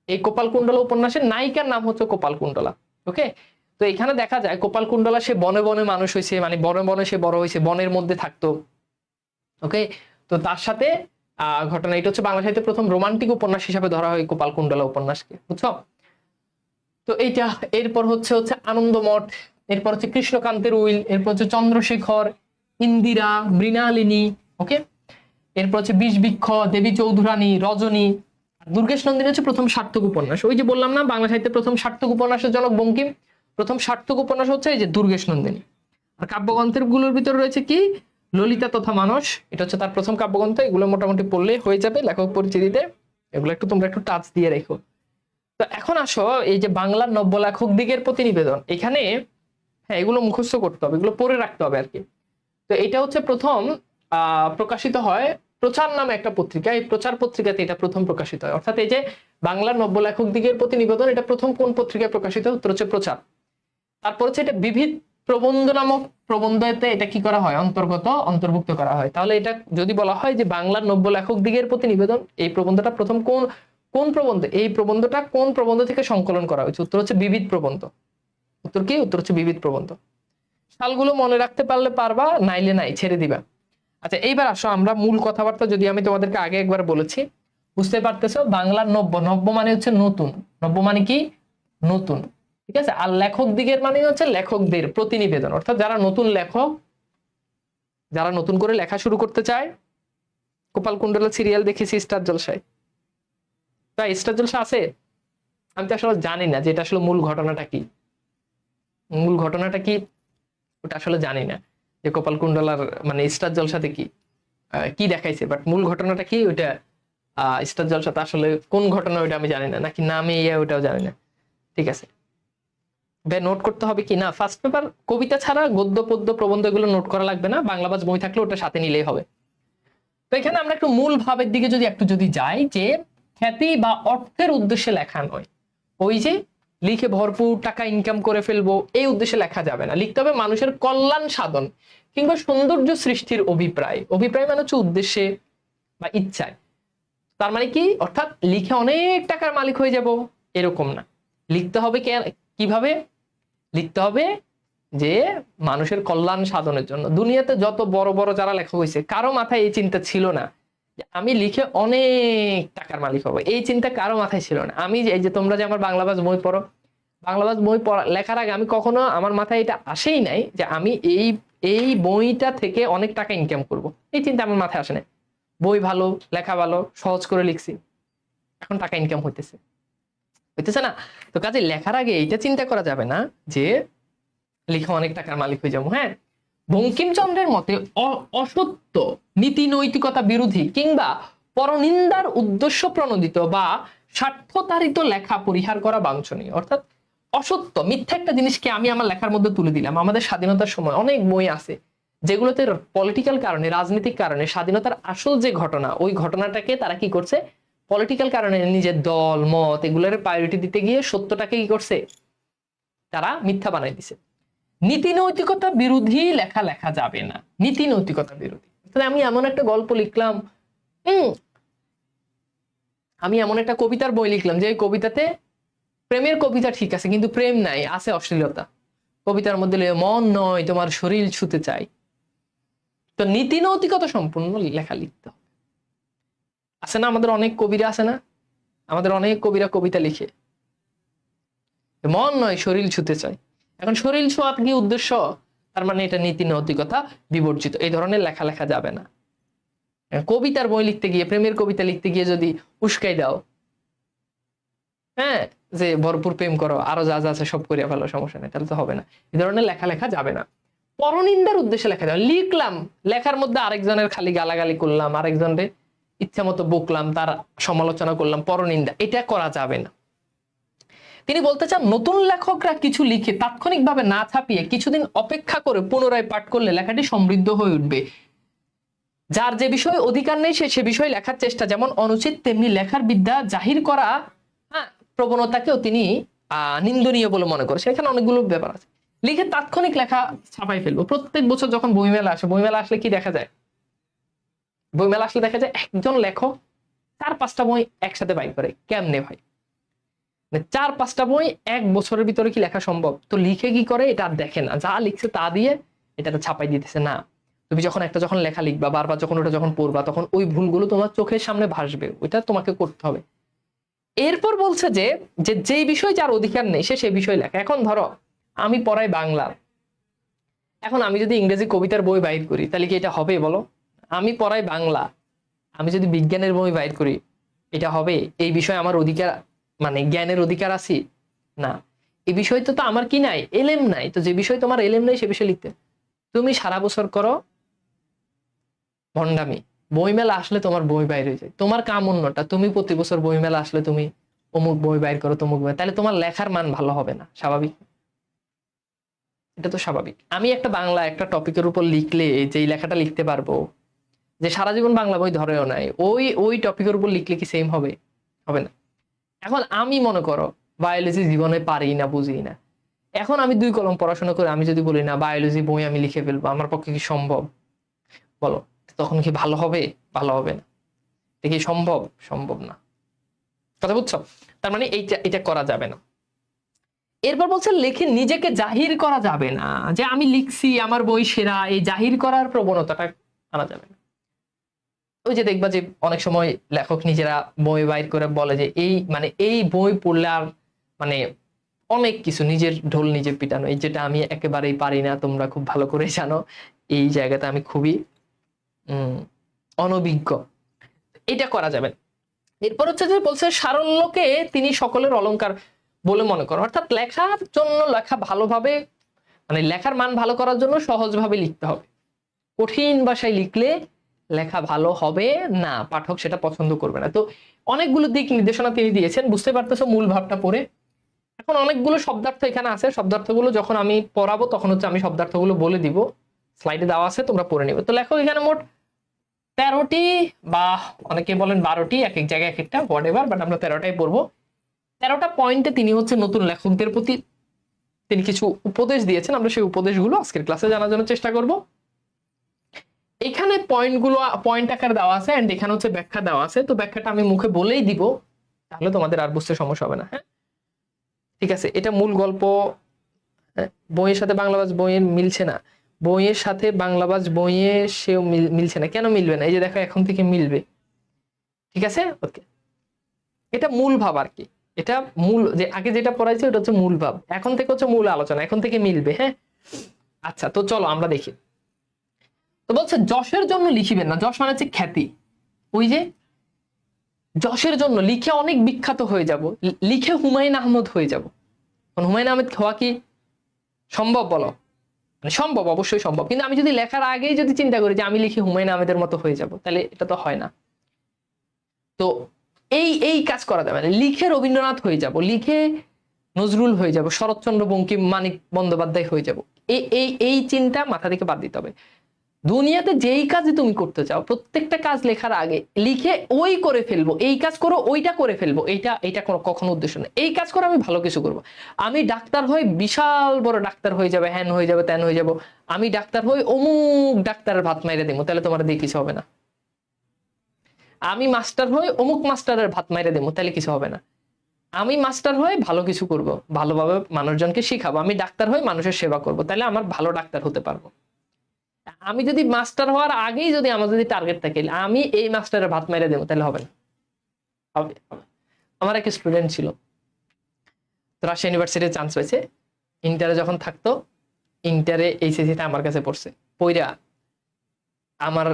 এই কোপালকুণ্ডলা উপন্যাসের নায়িকার নাম হচ্ছে কোপালকুণ্ডলা। ওকে, তো এখানে দেখা যায় কোপালকুণ্ডলা সে বনে বনে মানুষ হয়েছে, মানে বনে বনে সে বড় হয়েছে, বনের মধ্যে থাকতো। ওকে, তো তার সাথে ঘটনা, এটা হচ্ছে বাংলা সাহিত্যে প্রথম রোমান্টিক উপন্যাস হিসাবে ধরা হয় কোপালকুণ্ডলা উপন্যাসকে, বুঝছো? তো এইটা, এরপর হচ্ছে আনন্দমঠ, এরপর হচ্ছে কৃষ্ণকান্তের উইল, এরপর হচ্ছে চন্দ্রশেখর, ইন্দিরা, মৃণালিনী। ওকে, এরপর হচ্ছে বিষবৃক্ষ, দেবী চৌধুরানী, রজনী। দুর্গেশ নন্দিনী হচ্ছে প্রথম সার্থক উপন্যাস। ওই যে বললাম না, বাংলা সাহিত্যে প্রথম সার্থক উপন্যাসের জনক বঙ্কিম, প্রথম সার্থক উপন্যাস হচ্ছে এই যে দুর্গেশ নন্দিনী। আর কাব্যগ্রন্থের গুলোর ভিতরে রয়েছে কি, ললিতা তথা মানস, এটা হচ্ছে তার প্রথম কাব্যগ্রন্থ। এগুলো মোটামুটি পড়লেই হয়ে যাবে লেখক পরিচিতিতে, এগুলো একটু তোমরা একটু টাচ দিয়ে রেখো। তো এখন আসো, এই যে বাংলার নব্য লেখক দিগের প্রতিনিবেদন, এখানে হ্যাঁ এগুলো মুখস্থ করতে হবে, এগুলো পড়ে রাখতে হবে আর কি। তো এটা হচ্ছে প্রথম প্রকাশিত হয় প্রচার নামে একটা পত্রিকা, এই প্রচার পত্রিকাতে এটা প্রথম প্রকাশিত হয়। অর্থাৎ এই যে বাংলার নব্য লেখক দিগের প্রতিনিবেদন, এটা প্রথম কোন পত্রিকায় প্রকাশিত? উত্তর হচ্ছে প্রচার। তারপর হচ্ছে এটা বিবিধ প্রবন্ধ নামক প্রবন্ধতে এটা কি করা হয়, অন্তর্ভুক্ত করা হয়। তাহলে এটা যদি বলা হয় যে বাংলার নব্য লেখক দিগের প্রতিনিবেদন, এই প্রবন্ধটা প্রথম কোন কোন প্রবন্ধ, এই প্রবন্ধটা কোন প্রবন্ধ থেকে সংকলন করা হয়েছে? উত্তর হচ্ছে বিবিধ প্রবন্ধ। উত্তর কি? উত্তর হচ্ছে বিবিধ প্রবন্ধ। সালগুলো মনে রাখতে পারলে পারবা, নাইলে নাই, ছেড়ে দিবা। আচ্ছা, এইবার আসো আমরা মূল কথাবার্তা, যদি আমি তোমাদেরকে আগে একবার বলেছি, বুঝতে পারতেছো? বাংলার নব্য, নব্য মানে হচ্ছে নতুন, নব্য মানে কি, নতুন, ঠিক আছে। আর লেখক দিগের মানে হচ্ছে লেখকদের প্রতিনিবেদন, অর্থাৎ যারা নতুন লেখক, যারা নতুন করে লেখা শুরু করতে চায়, কপালকুণ্ডলা সিরিয়াল দেখেছি স্টার জলসায়, তাই স্টার জলসা আছে, আমি তো আসলে জানি না যে এটা আসলে মূল ঘটনাটা কি, মূল ঘটনাটা কি ওটা আসলে জানি না, যে কপালকুণ্ডলার মানে স্টার জলসাতে কি কি দেখাইছে, বাট মূল ঘটনাটা কি ওইটা স্টার জলসাতে আসলে কোন ঘটনা ওইটা আমি জানি না, নাকি নামে ওইটাও জানি না। ঠিক আছে ভাই, নোট করতে হবে কি না ফার্স্ট পেপার কবিতা ছাড়া গদ্য পদ্য প্রবন্ধ এগুলো নোট করা লাগবে না, বাংলাবাজ বই থাকলে ওটা সাথে নিলেই হবে। তো এখানে আমরা একটু মূল ভাবের দিকে যদি যাই, যে খ্যাতি বা অর্থের উদ্দেশ্যে লেখা নয়, ওই যে লিখে ভরপুর টাকা ইনকাম করে ফেলবো এই উদ্দেশ্যে লেখা যাবে না, লিখতে হবে মানুষের কল্যাণ সাধন কিংবা সৌন্দর্য সৃষ্টির অভিপ্রায়, অভিপ্রায় মানে হচ্ছে উদ্দেশ্যে বা ইচ্ছায়। তার মানে কি, অর্থাৎ লিখে অনেক টাকার মালিক হয়ে যাব এরকম না, লিখতে হবে কিভাবে, লিখতে হবে যে মানুষের কল্যাণ সাধনের জন্য। দুনিয়াতে যত বড় বড় যারা লেখক হয়েছে কারো মাথায় এই চিন্তা ছিল না যে আমি লিখে অনেক টাকার মালিক হবো, এই চিন্তা কারো মাথায় ছিল না। আমি এই যে তোমরা যে আমার বাংলাবাজ বই পড়ো, বাংলাবাজ বই লেখার আগে আমি কখনো আমার মাথায় এটা আসেই নাই যে আমি এই এই বইটা থেকে অনেক টাকা ইনকাম করব, এই চিন্তা আমার মাথায় আসে নাই। বই ভালো, লেখা ভালো, সহজ করে লিখছি, এখন টাকা ইনকাম হইতেছে না। তো কাজে লেখার আগে এইটা চিন্তা করা যাবে না যে লিখে অনেক টাকার মালিক হয়ে যাবো। হ্যাঁ, বঙ্কিমচন্দ্রের মতে অসত্য, নীতি নৈতিকতা বিরোধী কিংবা পরনিন্দার উদ্দেশ্য প্রণোদিত বা স্বার্থতাড়িত লেখা পরিহার করা বাঞ্ছনীয়। অর্থাৎ অসত্য, মিথ্যা একটা জিনিসকে আমি আমার লেখার মধ্যে তুলে দিলাম। আমাদের স্বাধীনতার সময় অনেক বই আছে যেগুলোতে পলিটিক্যাল কারণে, রাজনৈতিক কারণে স্বাধীনতার আসল যে ঘটনা, ওই ঘটনাটাকে তারা কি করছে, পলিটিক্যাল কারণে নিজের দল মত এগুলোর প্রায়োরিটি দিতে গিয়ে সত্যটাকে কি করছে, তারা মিথ্যা বানাই দিছে। নীতি নৈতিকতা বিরোধী লেখা লেখা যাবে না, নীতি নৈতিকতা বিরোধী। তাহলে আমি এমন একটা গল্প লিখলাম, আমি এমন একটা কবিতার বই লিখলাম যে কবিতাতে প্রেমের কবিতা ঠিক আছে কিন্তু প্রেম নাই, আছে অশ্লীলতা, কবিতার মধ্যে মন নয় তোমার শরীর ছুতে চাই। তো নীতি নৈতিকতা সম্পূর্ণ লেখা লিখতে হবে। আছে না আমাদের অনেক কবিরা, আছে না আমাদের অনেক কবিরা কবিতা লিখে মন নয় শরীর ছুতে চাই, এখন শরীর ছোঁয়া কি উদ্দেশ্য, তার মানে এটা নীতি নৈতিকতা বিবর্জিত, এই ধরনের লেখা লেখা যাবে না। কবিতার বই লিখতে গিয়ে, প্রেমের কবিতা লিখতে গিয়ে যদি উস্কাই দাও, হ্যাঁ যে ভরপুর প্রেম করো, আরো যা যা আছে সব করিয়া ফেলো, সমস্যা নেই, তাহলে তো হবে না। এই ধরনের লেখা লেখা যাবে না। পরনিন্দার উদ্দেশ্যে লেখা যাবে, লিখলাম লেখার মধ্যে আরেকজনের খালি গালাগালি করলাম, আরেকজনের ইচ্ছা মতো বকলাম, তার সমালোচনা করলাম, পরনিন্দা, এটা করা যাবে না। তিনি বলতে চান নতুন লেখকরা কিছু লিখে তাৎক্ষণিকভাবে না ছাপিয়ে কিছুদিন অপেক্ষা করে পুনরায় পাঠ করলে লেখাটি সমৃদ্ধ হয়ে উঠবে। যার যে বিষয়ে অধিকার নেই সে বিষয়ে লেখার চেষ্টা যেমন অনুচিত, তেমনি লেখার বিদ্যা জাহির করা প্রবণতাকেও তিনি নিন্দনীয় বলে মনে করে। সেখানে অনেকগুলো ব্যাপার আছে। লিখে তাৎক্ষণিক লেখা ছাপাই ফেলবো। প্রত্যেক বছর যখন বইমেলা আসে, বইমেলা আসলে কি দেখা যায়, বইমেলা আসলে দেখা যায় একজন লেখক 4-5টা বই একসাথে বাইর করে। কেমনে ভাই, 4-5টা বই এক বছরের ভিতরে কি লেখা সম্ভব? তো লিখে কি করে, এটা দেখে না, যা লিখছে তা দিয়ে এটাতে ছাপাই দিতেছে না। তুমি যখন লেখা লিখবা, বারবার যখন ওটা যখন পড়বা, তখন ওই ভুলগুলো তোমার চোখের সামনে ভাসবে, ওইটা তোমাকে করতে হবে। এরপর বলছে যে যেই বিষয় যার অধিকার নেই সে সেই বিষয় লেখা। এখন ধরো আমি পড়াই বাংলা, এখন আমি যদি ইংরেজি কবিতার বই বাইর করি তাহলে কি এটা হবে বলো? আমি পড়াই বাংলা, আমি যদি বিজ্ঞানের বই বাইর করি এটা হবে? এই বিষয়ে আমার অধিকার, মানে জ্ঞানের অধিকার আছে না? এই বিষয় তো আমার কি নাই, এলেম নাই। তো যে বিষয় তোমার এলেম নাই সে বিষয় লিখতে তুমি সারা বছর করো ভণ্ডামি, বইমেলা আসলে তোমার বই বাইর হয়ে যায়। তোমার কাম অন্যটা, তুমি প্রতি বছর বইমেলা আসলে তুমি অমুক বই বাইর করো, তমুক বই, তাহলে তোমার লেখার মান ভালো হবে না। স্বাভাবিক, এটা তো স্বাভাবিক। আমি একটা বাংলা একটা টপিকের উপর লিখলে যেই লেখাটা লিখতে পারবো, যে সারা জীবন বাংলা বই ধরেও নাই, ওই টপিকের উপর লিখলে কি সেম হবে? হবে না। এখন আমি মনে করো বায়োলজি জীবনে পারি না, বুঝি না, এখন আমি 2 কলম পড়াশোনা করে আমি যদি বলি না বায়োলজি বই আমি লিখে ফেলবো, আমার পক্ষে কি সম্ভব বলো? তখন কি ভালো হবে? ভালো হবে না। এটা কি সম্ভব? সম্ভব না। কথা বুঝছো? তার মানে এটা করা যাবে না। এরপর বলছে লেখে নিজেকে জাহির করা যাবে না, যে আমি লিখছি আমার বই সেরা, এই জাহির করার প্রবণতাটা আনা যাবে না। ওই যে দেখবা যে অনেক সময় লেখক নিজেরা বই বাইর করে বলে যে এই বই পড়লে আর মানে অনেক কিছু, নিজের ঢোল নিজে পিটানো, এই যেটা আমি একেবারেই পারি না, তোমরা খুব ভালো করে জানো, এই জায়গাতে আমি খুবই অনভিজ্ঞ, এটা করা যাবে না। এরপর হচ্ছে যে বলছে সারল্যকে তিনি সকলের অলংকার বলে মনে করেন, অর্থাৎ লেখার জন্য লেখা ভালোভাবে মানে লেখার মান ভালো করার জন্য সহজভাবে লিখতে হবে। কঠিন ভাষায় লিখলে লেখা ভালো হবে না, পাঠক সেটা পছন্দ করবে না। তো অনেকগুলো দিক নির্দেশনা তিনি দিয়েছেন, বুঝতে পারতেছো মূল ভাবটা পড়ে। এখন অনেকগুলো শব্দার্থ এখানে আছে, শব্দার্থগুলো যখন আমি পড়াবো তখন হচ্ছে আমি শব্দার্থগুলো বলে দিব, স্লাইডে দেওয়া আছে, তোমরা পড়ে নিবে। তো লেখক এখানে মোট 13টি বা অনেকে বলেন 12টি, এক এক জায়গায় এক একটা, হোয়াট এভার, বাট আমরা 13টাই পড়বো। 13টা পয়েন্টে তিনি হচ্ছে নতুন লেখকদের প্রতি তিনি কিছু উপদেশ দিয়েছেন। আমরা সেই উপদেশগুলো আজকের ক্লাসে জানার জন্য চেষ্টা করব। এখানে পয়েন্টগুলো পয়েন্ট আকারে দেওয়া আছে এন্ড এখানে হচ্ছে ব্যাখ্যা দেওয়া আছে। তো ব্যাখ্যাটা আমি মুখে বলেই দিব, তাহলে তোমাদের আর বুঝতে সমস্যা হবে না। হ্যাঁ, ঠিক আছে। এটা মূল গল্প, বইয়ের সাথে বাংলাবাজ বইয়ের মিলছে না, বইয়ের সাথে বাংলাবাজ বইয়ে সেও মিলছে না। কেন মিলবে না? এই যে দেখো এখন থেকে মিলবে। ঠিক আছে, ওকে। এটা মূল ভাব আর কি, এটা মূল, যে আগে যেটা পড়াইছে ওটা হচ্ছে মূল ভাব, এখন থেকে হচ্ছে মূল আলোচনা, এখন থেকে মিলবে। হ্যাঁ, আচ্ছা, তো চলো আমরা দেখি। তো বলছে যশের জন্য লিখিবেন না, যশ মানে হচ্ছে খ্যাতি। ওই যে যশের জন্য লিখে অনেক বিখ্যাত হয়ে যাব, লিখে হুমায়ুন আহমদ হয়ে যাব। হুমায়ুন আহমেদ হওয়া কি সম্ভব? বলো। মানে সম্ভব, অবশ্যই সম্ভব, কিন্তু আমি যদি লেখার আগেই যদি চিন্তা করি যে আমি লিখে হুমায়ুন আহমেদের মতো হয়ে যাব, তাহলে এটা তো হয় না। তো এই এই কাজ করা যাবে না। লিখে রবীন্দ্রনাথ হয়ে যাব, লিখে নজরুল হয়ে যাব, শরৎচন্দ্র বঙ্কিম, মানিক বন্দ্যোপাধ্যায় হয়ে যাব, এই এই এই চিন্তা মাথা থেকে বাদ দিতে হবে। দুনিয়াতে যেই কাজই তুমি করতে চাও, প্রত্যেকটা কাজ লেখার আগে লিখে ওই করে ফেলবো, এই কাজ করো, ওইটা করে ফেলবো, এইটা কোনো কখনো উদ্দেশ্য নেই। এই কাজ করে আমি ভালো কিছু করব, আমি ডাক্তার হই, বিশাল বড় ডাক্তার হয়ে যাবে, হ্যান হয়ে যাবে, ত্যান হয়ে যাব, আমি ডাক্তার হই, অমুক ডাক্তারের ভাত মাইরে দেবো, তাহলে তোমার দিয়ে কিছু হবে না। আমি মাস্টার হই, অমুক মাস্টারের ভাত মাইরে দেবো, তাহলে কিছু হবে না। আমি মাস্টার হয়ে ভালো কিছু করব, ভালোভাবে মানুষজনকে শিখাবো। আমি ডাক্তার হয়ে মানুষের সেবা করব, তাহলে আমার ভালো ডাক্তার হতে পারবো। আমি যদি মাস্টার হওয়ার আগেই যদি আমার যদি টার্গেট থাকে আমি এই মাস্টারের ভাত মেরে দেবো, তাহলে হবে না। আমার এক স্টুডেন্ট ছিল, রাজশাহী ইউনিভার্সিটিতে চান্স পেয়েছে, ইন্টারে যখন থাকতো, ইন্টারে এইচএসসিতে আমার কাছে পড়ছে, পইরা আমার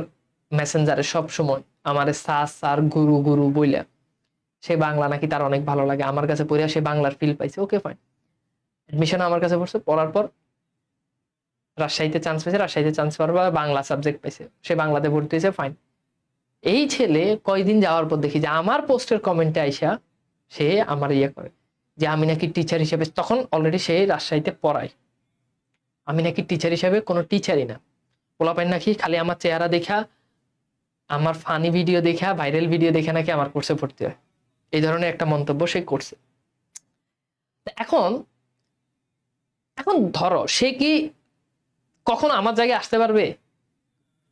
মেসেঞ্জারে সব সময় আমার স্যার গুরু গুরু বইলা, সে বাংলা নাকি তার অনেক ভালো লাগে, আমার কাছে পড়িয়া সে বাংলার ফিল পাইছে। ওকে, ফাইন, এডমিশন আমার কাছে পড়ছে, পড়ার পর রাজশাহীতে চান্স পেয়েছে, রাজশাহীতে চান্স পাওয়ার পর বাংলা সাবজেক্ট পেয়েছে, সে বাংলাতে ভর্তি হয়েছে, ফাইন। এই ছেলে কয়দিন যাওয়ার পর দেখি যে আমার পোস্টের কমেন্টে আইসা সে আমার ইয়ে করে যে আমি নাকি টিচার হিসেবে, তখন অলরেডি সে রাজশাহীতে পড়ায়, আমি নাকি টিচার হিসেবে কোনো টিচারই না, পোলাপাইন নাকি খালি আমার চেহারা দেখা, আমার ফানি ভিডিও দেখা, ভাইরাল ভিডিও দেখে নাকি আমার কোর্সে ভর্তি হয়। এই ধরনের একটা মন্তব্য সে করছে। এখন এখন ধরো সে কি কখনো আমার জায়গায় আসতে পারবে?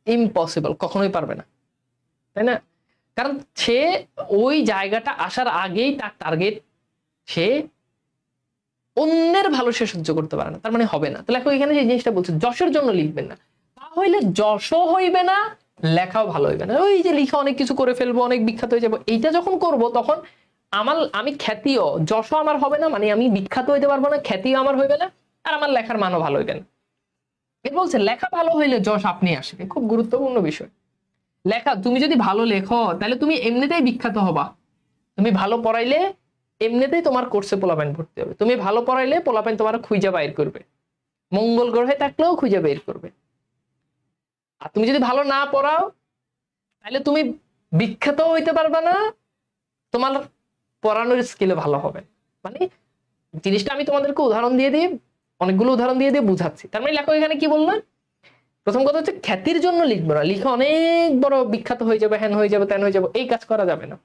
ইম্পসিবল, কখনোই পারবে না, তাই না? কারণ সে ওই জায়গাটা আসার আগেই তার টার্গেট, সে অন্যের ভালো সে সহ্য করতে পারে না, তার মানে হবে না। তাহলে এখন এখানে যে জিনিসটা বলছে যশের জন্য লিখবেন না, তাহলে যশও হইবে না, লেখাও ভালো হইবে না। ওই যে লিখা অনেক কিছু করে ফেলবো, অনেক বিখ্যাত হয়ে যাবো, এইটা যখন করব তখন আমি খ্যাতিও, যশও আমার হবে না, মানে আমি বিখ্যাত হইতে পারবো না, খ্যাতিও আমার হইবে না, আর আমার লেখার মানও ভালো হইবে না। এর বলছে লেখা ভালো হইলে যশ আপনি আসবে, খুব গুরুত্বপূর্ণ বিষয়। লেখা, তুমি যদি ভালো লেখো তাহলে তুমি এমনিতেই বিখ্যাত হবা। তুমি ভালো পড়াইলে এমনিতেই তোমার কোর্সে পোলাপাইন ভর্তি হবে, তুমি ভালো পড়াইলে পোলাপাইন তোমার খুঁজে বাইর করবে, মঙ্গল গ্রহে থাকলেও খুঁজে বের করবে। আর তুমি যদি ভালো না পড়াও তাহলে তুমি বিখ্যাত হইতে পারবে না, তোমার পড়ানোর স্কিলে ভালো হবে। মানে জিনিসটা আমি তোমাদেরকে উদাহরণ দিয়ে দিয়ে, অনেকগুলো উদাহরণ দিয়ে দিয়ে বুঝাচ্ছি। তার মানে লেখক এখানে কি বললেন? প্রথম কথা হচ্ছে খ্যাতির জন্য লিখবো না, লিখে অনেক বড় বিখ্যাত হয়ে যাবে, হ্যান হয়ে যাবে, ত্যান হয়ে যাবে, এই কাজ করা যাবে না।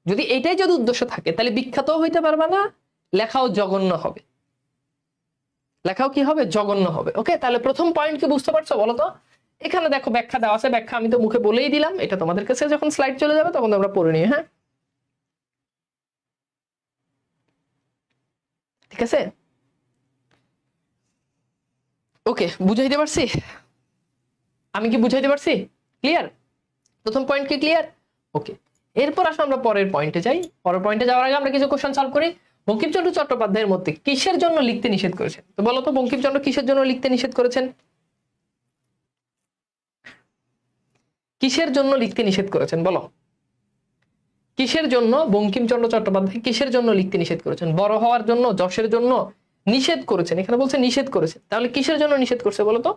যদি এইটাই যদি উদ্দেশ্য থাকে তাহলে বিখ্যাত হইতে পারবে না, লেখাও জঘন্য হবে, লেখাও কি হবে? জঘন্য হবে। ওকে, তাহলে প্রথম পয়েন্ট কি বুঝতে পারছো বলো তো? এখানে দেখো ব্যাখ্যা দেওয়া আছে, ব্যাখ্যা আমি তো মুখে বলেই দিলাম, এটা তোমাদের কাছে যখন স্লাইড চলে যাবে তখন তোমরা পড়ে নিও। হ্যাঁ, ঠিক আছে, ওকে, বুঝাইতে পারছি? আমি কি বুঝাইতে পারছি? ক্লিয়ার? প্রথম পয়েন্ট কি ক্লিয়ার? ওকে, এরপর আসলে আমরা পরের পয়েন্টে যাই। পরের পয়েন্টে যাওয়ার আগে আমরা কিছু কোশ্চেন সলভ করি। বঙ্কিমচন্দ্র চট্টোপাধ্যায়ের মধ্যে কিসের জন্য লিখতে নিষেধ করেছেন? তো বলো তো বঙ্কিমচন্দ্র কিসের জন্য লিখতে নিষেধ করেছেন? কিসের জন্য লিখতে নিষেধ করেছেন বলো? কিসের জন্য বঙ্কিমচন্দ্র চট্টোপাধ্যায় কিসের জন্য লিখতে নিষেধ করেছেন? বড় হওয়ার জন্য, যশের জন্য নিষেধ করেছেন। এখানে বলছে নিষেধ করেছেন, তাহলে কিসের জন্য নিষেধ করছে বলো তো?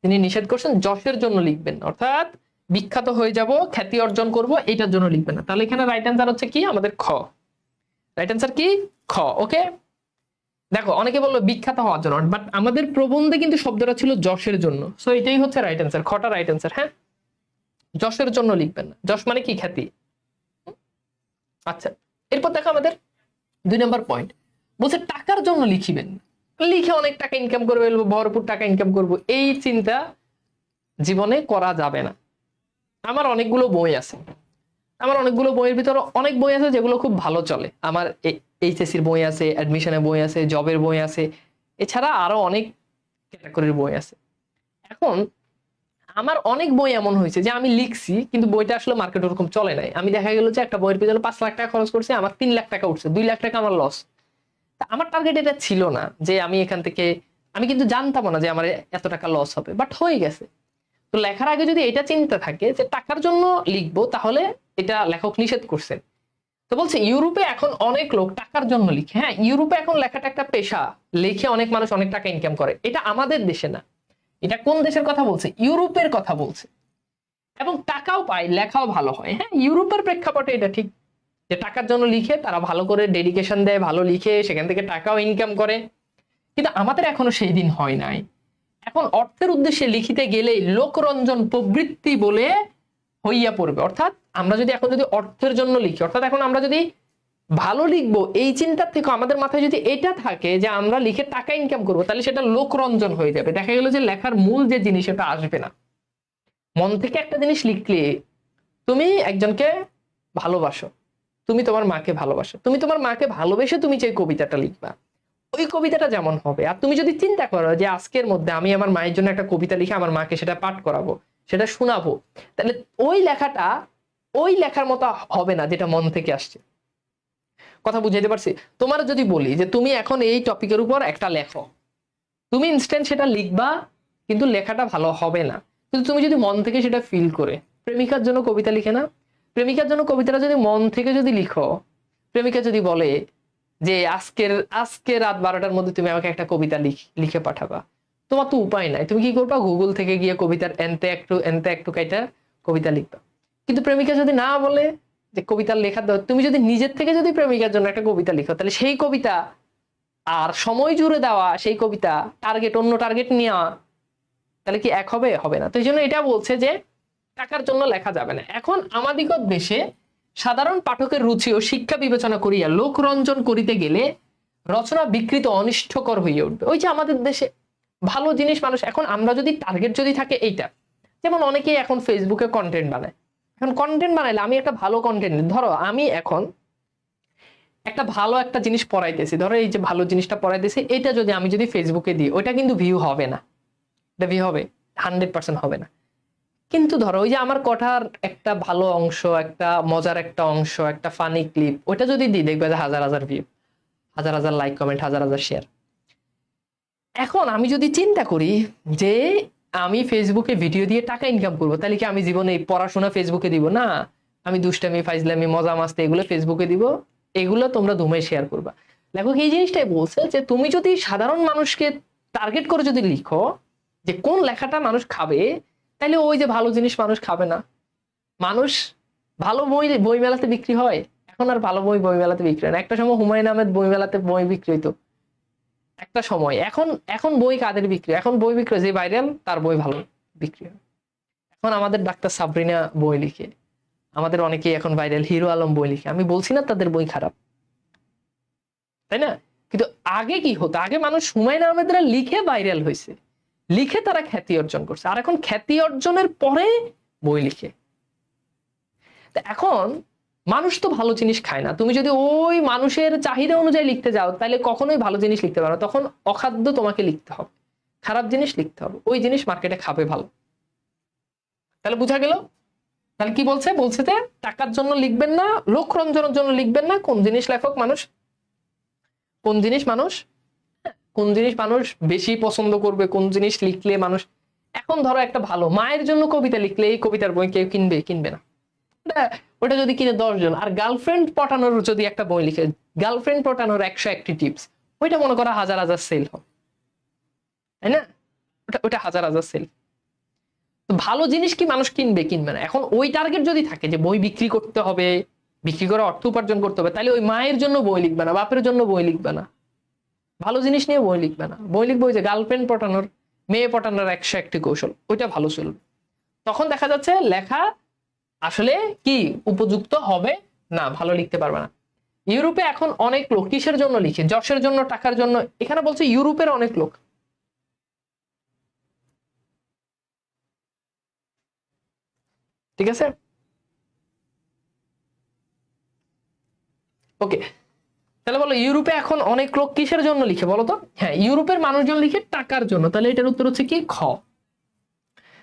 তিনি নিষেধ করছেন যশের জন্য লিখবেন, অর্থাৎ বিখ্যাত হয়ে যাব, খ্যাতি অর্জন করব, এটার জন্য লিখবেন না। তাহলে এখানে রাইট অ্যান্সার হচ্ছে কি আমাদের খ। রাইট অ্যান্সার কি খ। ওকে, দেখো অনেকে বললো বিখ্যাত হওয়ার জন্য, বাট আমাদের প্রবন্ধে কিন্তু শব্দটা ছিল যশের জন্য, সো এটাই হচ্ছে রাইট অ্যান্সার, খটা রাইট অ্যান্সার। হ্যাঁ, যশের জন্য লিখবেন না, যশ মানে কি খ্যাতি। আচ্ছা, এরপর দেখো আমাদের 2 নম্বর পয়েন্ট বলছে টাকার জন্য লিখিবেন না। লিখে অনেক টাকা ইনকাম করে ফেলবো, ভরপুর টাকা ইনকাম করব, এই চিন্তা জীবনে করা যাবে না। আমার অনেকগুলো বই আছে, আমার অনেকগুলো বইয়ের ভিতরে অনেক বই আছে যেগুলো খুব ভালো চলে। আমার এইচএসসির বই আছে, অ্যাডমিশনের বই আছে, জবের বই আছে, এছাড়া আরো অনেক ক্যাটাগরির বই আছে। এখন আমার অনেক বই এমন হয়েছে যে আমি লিখছি কিন্তু বইটা আসলে মার্কেটে ওরকম চলে নাই। আমি দেখা গেল যে একটা বইয়ের পিছনে 5 লাখ টাকা খরচ করছি, আমার 3 লাখ টাকা উঠছে, 2 লাখ টাকা আমার লস। আমার টার্গেট এটা ছিল না যে আমি এখান থেকে, আমি কিন্তু জানতাম না যে আমার এত টাকা লস হবে, বাট হয়ে গেছে। তো লেখার আগে যদি এটা চিন্তা থাকে যে টাকার জন্য লিখবো, তাহলে এটা লেখক নিষেধ করছেন। তো বলছে ইউরোপে এখন অনেক লোক টাকার জন্য লিখে। হ্যাঁ, ইউরোপে এখন লেখাটা একটা পেশা, লিখে অনেক মানুষ অনেক টাকা ইনকাম করে। এটা আমাদের দেশে না। এটা কোন দেশের কথা বলছে? ইউরোপের কথা বলছে। এবং টাকাও পায়, লেখাও ভালো হয়। হ্যাঁ, ইউরোপের প্রেক্ষাপটে এটা ঠিক যে টাকার জন্য লিখে, তারা ভালো করে ডেডিকেশন দেয়, ভালো লিখে, সেখান থেকে টাকাও ইনকাম করে। কিন্তু আমাদের এখনো সেই দিন হয় নাই। এখন অর্থের উদ্দেশ্যে লিখিতে গেলেই লোকরঞ্জন প্রবৃত্তি বলে হইয়া পড়বে। অর্থাৎ আমরা যদি এখন যদি অর্থের জন্য লিখি, অর্থাৎ এখন আমরা যদি ভালো লিখবো এই চিন্তার থেকে আমাদের মাথায় যদি এটা থাকে যে আমরা লিখে টাকা ইনকাম করবো, তাহলে সেটা লোকরঞ্জন হয়ে যাবে। দেখা গেল যে লেখার মূল যে জিনিস সেটা আসবে না। মন থেকে একটা জিনিস লিখলে, তুমি একজনকে ভালোবাসো, তুমি তোমার মাকে ভালোবাসো, তুমি তোমার মাকে ভালোবেসে তুমি যে কবিতাটা লিখবা, ওই কবিতাটা যেমন হবে। আর তুমি যদি চিন্তা করো যে আজকের মধ্যে আমি আমার মায়ের জন্য একটা কবিতা লিখে আমার মাকে সেটা পাঠ করাবো, সেটা শোনাবো, তাহলে ওই লেখাটা ওই লেখার মতো হবে না যেটা মন থেকে আসছে। কথা বুঝাইতে পারছি? তোমার যদি বলি যে তুমি এখন এই টপিকের উপর একটা লেখো, তুমি ইনস্ট্যান্ট সেটা লিখবা, কিন্তু লেখাটা ভালো হবে না। কিন্তু তুমি যদি মন থেকে সেটা ফিল করে, প্রেমিকার জন্য কবিতা লিখে না, প্রেমিকার জন্য কবিতাটা যদি মন থেকে যদি লিখো, প্রেমিকা যদি বলে যে আজকে রাত 12টার মধ্যে তুমি আমাকে একটা কবিতা লিখে পাঠাবা, তোমার তো উপায় নাই, তুমি কি করবা? গুগল থেকে গিয়ে কবিতার এনতে একটু কাইটা কবিতা লিখবা। কিন্তু প্রেমিকা যদি না বলে যে কবিতার লেখা দাও, তুমি যদি নিজের থেকে যদি প্রেমিকার জন্য একটা কবিতা লিখো, তাহলে সেই কবিতা আর সময় জুড়ে দেওয়া সেই কবিতা, অন্য টার্গেট নেওয়া, তাহলে কি এক হবে? হবে না। তো এই জন্য এটা বলছে যে টাকার জন্য লেখা যাবে না। এখন আমাদিগর দেশে সাধারণ পাঠকের রুচি ও শিক্ষা বিবেচনা করিয়া লোকরঞ্জন করিতে গেলে রচনা বিকৃত অনিষ্টকর হয়ে উঠবে। ওই যে আমাদের দেশে ভালো জিনিস মানুষ, এখন আমরা যদি টার্গেট যদি থাকে এইটা, যেমন অনেকেই এখন ফেসবুকে কন্টেন্ট বানায়। এখন কন্টেন্ট বানাইলে আমি একটা ভালো কন্টেন্ট, ধরো আমি এখন একটা ভালো একটা জিনিস পড়াইতেছি, ধরো এই যে ভালো জিনিসটা পড়াইতেছি, এটা যদি আমি যদি ফেসবুকে দিই, ওইটা কিন্তু ভিউ হবে না। এটা ভিউ হবে 100% হবে না। কিন্তু ধরো ওই যে আমার কথার একটা ভালো অংশ, একটা মজার একটা অংশ, একটা ফানি ক্লিপ, ওইটা যদি দিই, দেখবে যে হাজার হাজার ভিউ, হাজার হাজার লাইক কমেন্ট, হাজার হাজার শেয়ার। এখন আমি যদি চিন্তা করি যে আমি ফেসবুকে ভিডিও দিয়ে টাকা ইনকাম করবো, তাহলে কি আমি জীবনে পড়াশোনা ফেসবুকে দিব না? আমি দুষ্টামি, ফাইজলামি, মজা মাস্তি এগুলো ফেসবুকে দিব, এগুলো তোমরা ধুমে শেয়ার করবা। লেখক এই জিনিসটাই বলছে যে তুমি যদি সাধারণ মানুষকে টার্গেট করে যদি লিখো যে কোন লেখাটা মানুষ খাবে, তাহলে ওই যে ভালো জিনিস মানুষ খাবে না। মানুষ ভালো বই মেলাতে বিক্রি হয়, এখন আর ভালো বই মেলাতে বিক্রি হয় না। একটা সময় হুমায়ুন আহমেদ বই মেলাতে বই বিক্রি হইতো একটা সময়। এখন বই কাদের বিক্রি? এখন বই বিক্রি যে ভাইরাল তার বই ভালো বিক্রি হয়। এখন আমাদের ডাক্তার সাবরিনা বই লিখে, আমাদের অনেকেই এখন ভাইরাল, হিরো আলম বই লিখে। আমি বলছি না তাদের বই খারাপ, তাই না? কিন্তু আগে কি হতো? আগে মানুষ হুমায়ুন আহমেদরা লিখে ভাইরাল হয়েছে, লিখে তারা খ্যাতি অর্জন করছে, আর এখন খ্যাতি অর্জনের পরে বই লিখে। এখন মানুষ তো ভালো জিনিস খায় না। তুমি যদি ওই মানুষের চাহিদা অনুযায়ী লিখতে যাও, তাহলে কখনোই ভালো জিনিস লিখতে পারো। তখন অখাদ্য তোমাকে লিখতে হবে, খারাপ জিনিস লিখতে হবে, ওই জিনিস মার্কেটে খাবে ভালো। তাহলে বোঝা গেল? তাহলে কি বলছে? বলছে যে টাকার জন্য লিখবেন না, লোকরঞ্জনের জন্য লিখবেন না। কোন জিনিস লেখক মানুষ, কোন জিনিস মানুষ বেশি পছন্দ করবে, কোন জিনিস লিখলে মানুষ, এখন ধরো একটা ভালো মায়ের জন্য কবিতা লিখলে এই কবিতার বই কেউ কিনবে কিনবে না, ওটা যদি কিনে 10 জন, আর গার্লফ্রেন্ড পটানোর যদি একটা বই লিখে গার্লফ্রেন্ড পটানোর 101টি টিপস, ওইটা মনে করো হাজার হাজার সেল হয়, তাই না? ওটা ওটা হাজার হাজার সেল। তো ভালো জিনিস কি মানুষ কিনবে কিনবে না, এখন ওই টার্গেট যদি থাকে যে বই বিক্রি করতে হবে, বিক্রি করে অর্থ উপার্জন করতে হবে, তাহলে ওই মায়ের জন্য বই লিখবে না, বাপের জন্য বই লিখবে না, ভালো জিনিস নিয়ে বই লিখবে না, বই লিখবে ওই যে গার্লফ্রেন্ড পটানোর, মেয়ে পটানোর 101টি কৌশল, ওইটা ভালো চলবে। তখন দেখা যাচ্ছে লেখা আসলে কি উপযুক্ত হবে না, ভালো লিখতে পারবে না। ইউরোপে এখন অনেক লোক কিসের জন্য লিখে? যশের জন্য, টাকার জন্য। এখানে বলছে ইউরোপের অনেক লোক, ঠিক আছে? ওকে, তাহলে বলো ইউরোপে এখন অনেক লোক কিসের জন্য লিখে বলো তো? হ্যাঁ, ইউরোপের মানুষজন লিখে টাকার জন্য। তাহলে এটার উত্তর হচ্ছে কি? খ।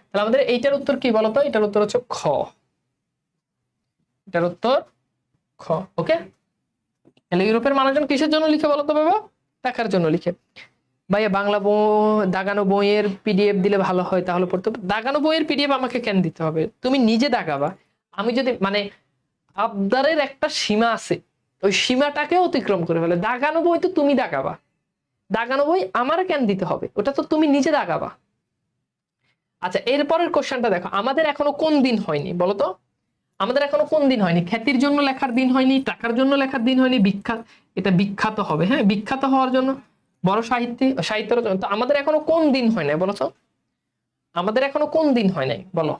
তাহলে আমাদের এইটার উত্তর কি বলতো? এটার উত্তর হচ্ছে খ, এটার উত্তর খ। ওকে, তাহলে ইউরোপের মানুষজন কিসের জন্য লিখে বলতো বাবা? টাকার জন্য লিখে। ভাইয়া বাংলা দাগানো বইয়ের পিডিএফ দিলে ভালো হয়, তাহলে পড়তে। দাগানো বইয়ের পিডিএফ আমাকে কেন দিতে হবে? তুমি নিজে দাগাবা। আমি যদি মানে আবদারের একটা সীমা আছে, ওই সীমাটাকে অতিক্রম করে ফেলে। দাগানো বই তো তুমি দাগাবা, দাগানো বই আমার কেন দিতে হবে? ওটা তো তুমি নিজে দাগাবা। আচ্ছা, এরপরের কোশ্চেনটা দেখো, আমাদের এখনো কোন দিন হয়নি বলো তো? আমাদের এখনো কোন দিন হয়নি? খ্যাতির জন্য লেখার দিন হয়নি, টাকার জন্য লেখার দিন হয়নি, বিখ্যাত, এটা বিখ্যাত হবে, হ্যাঁ বিখ্যাত হওয়ার জন্য, বড় সাহিত্যের জন্য। তো আমাদের এখনো কোন দিন হয় নাই বলো তো? আমাদের এখনো কোন দিন হয় নাই বলো?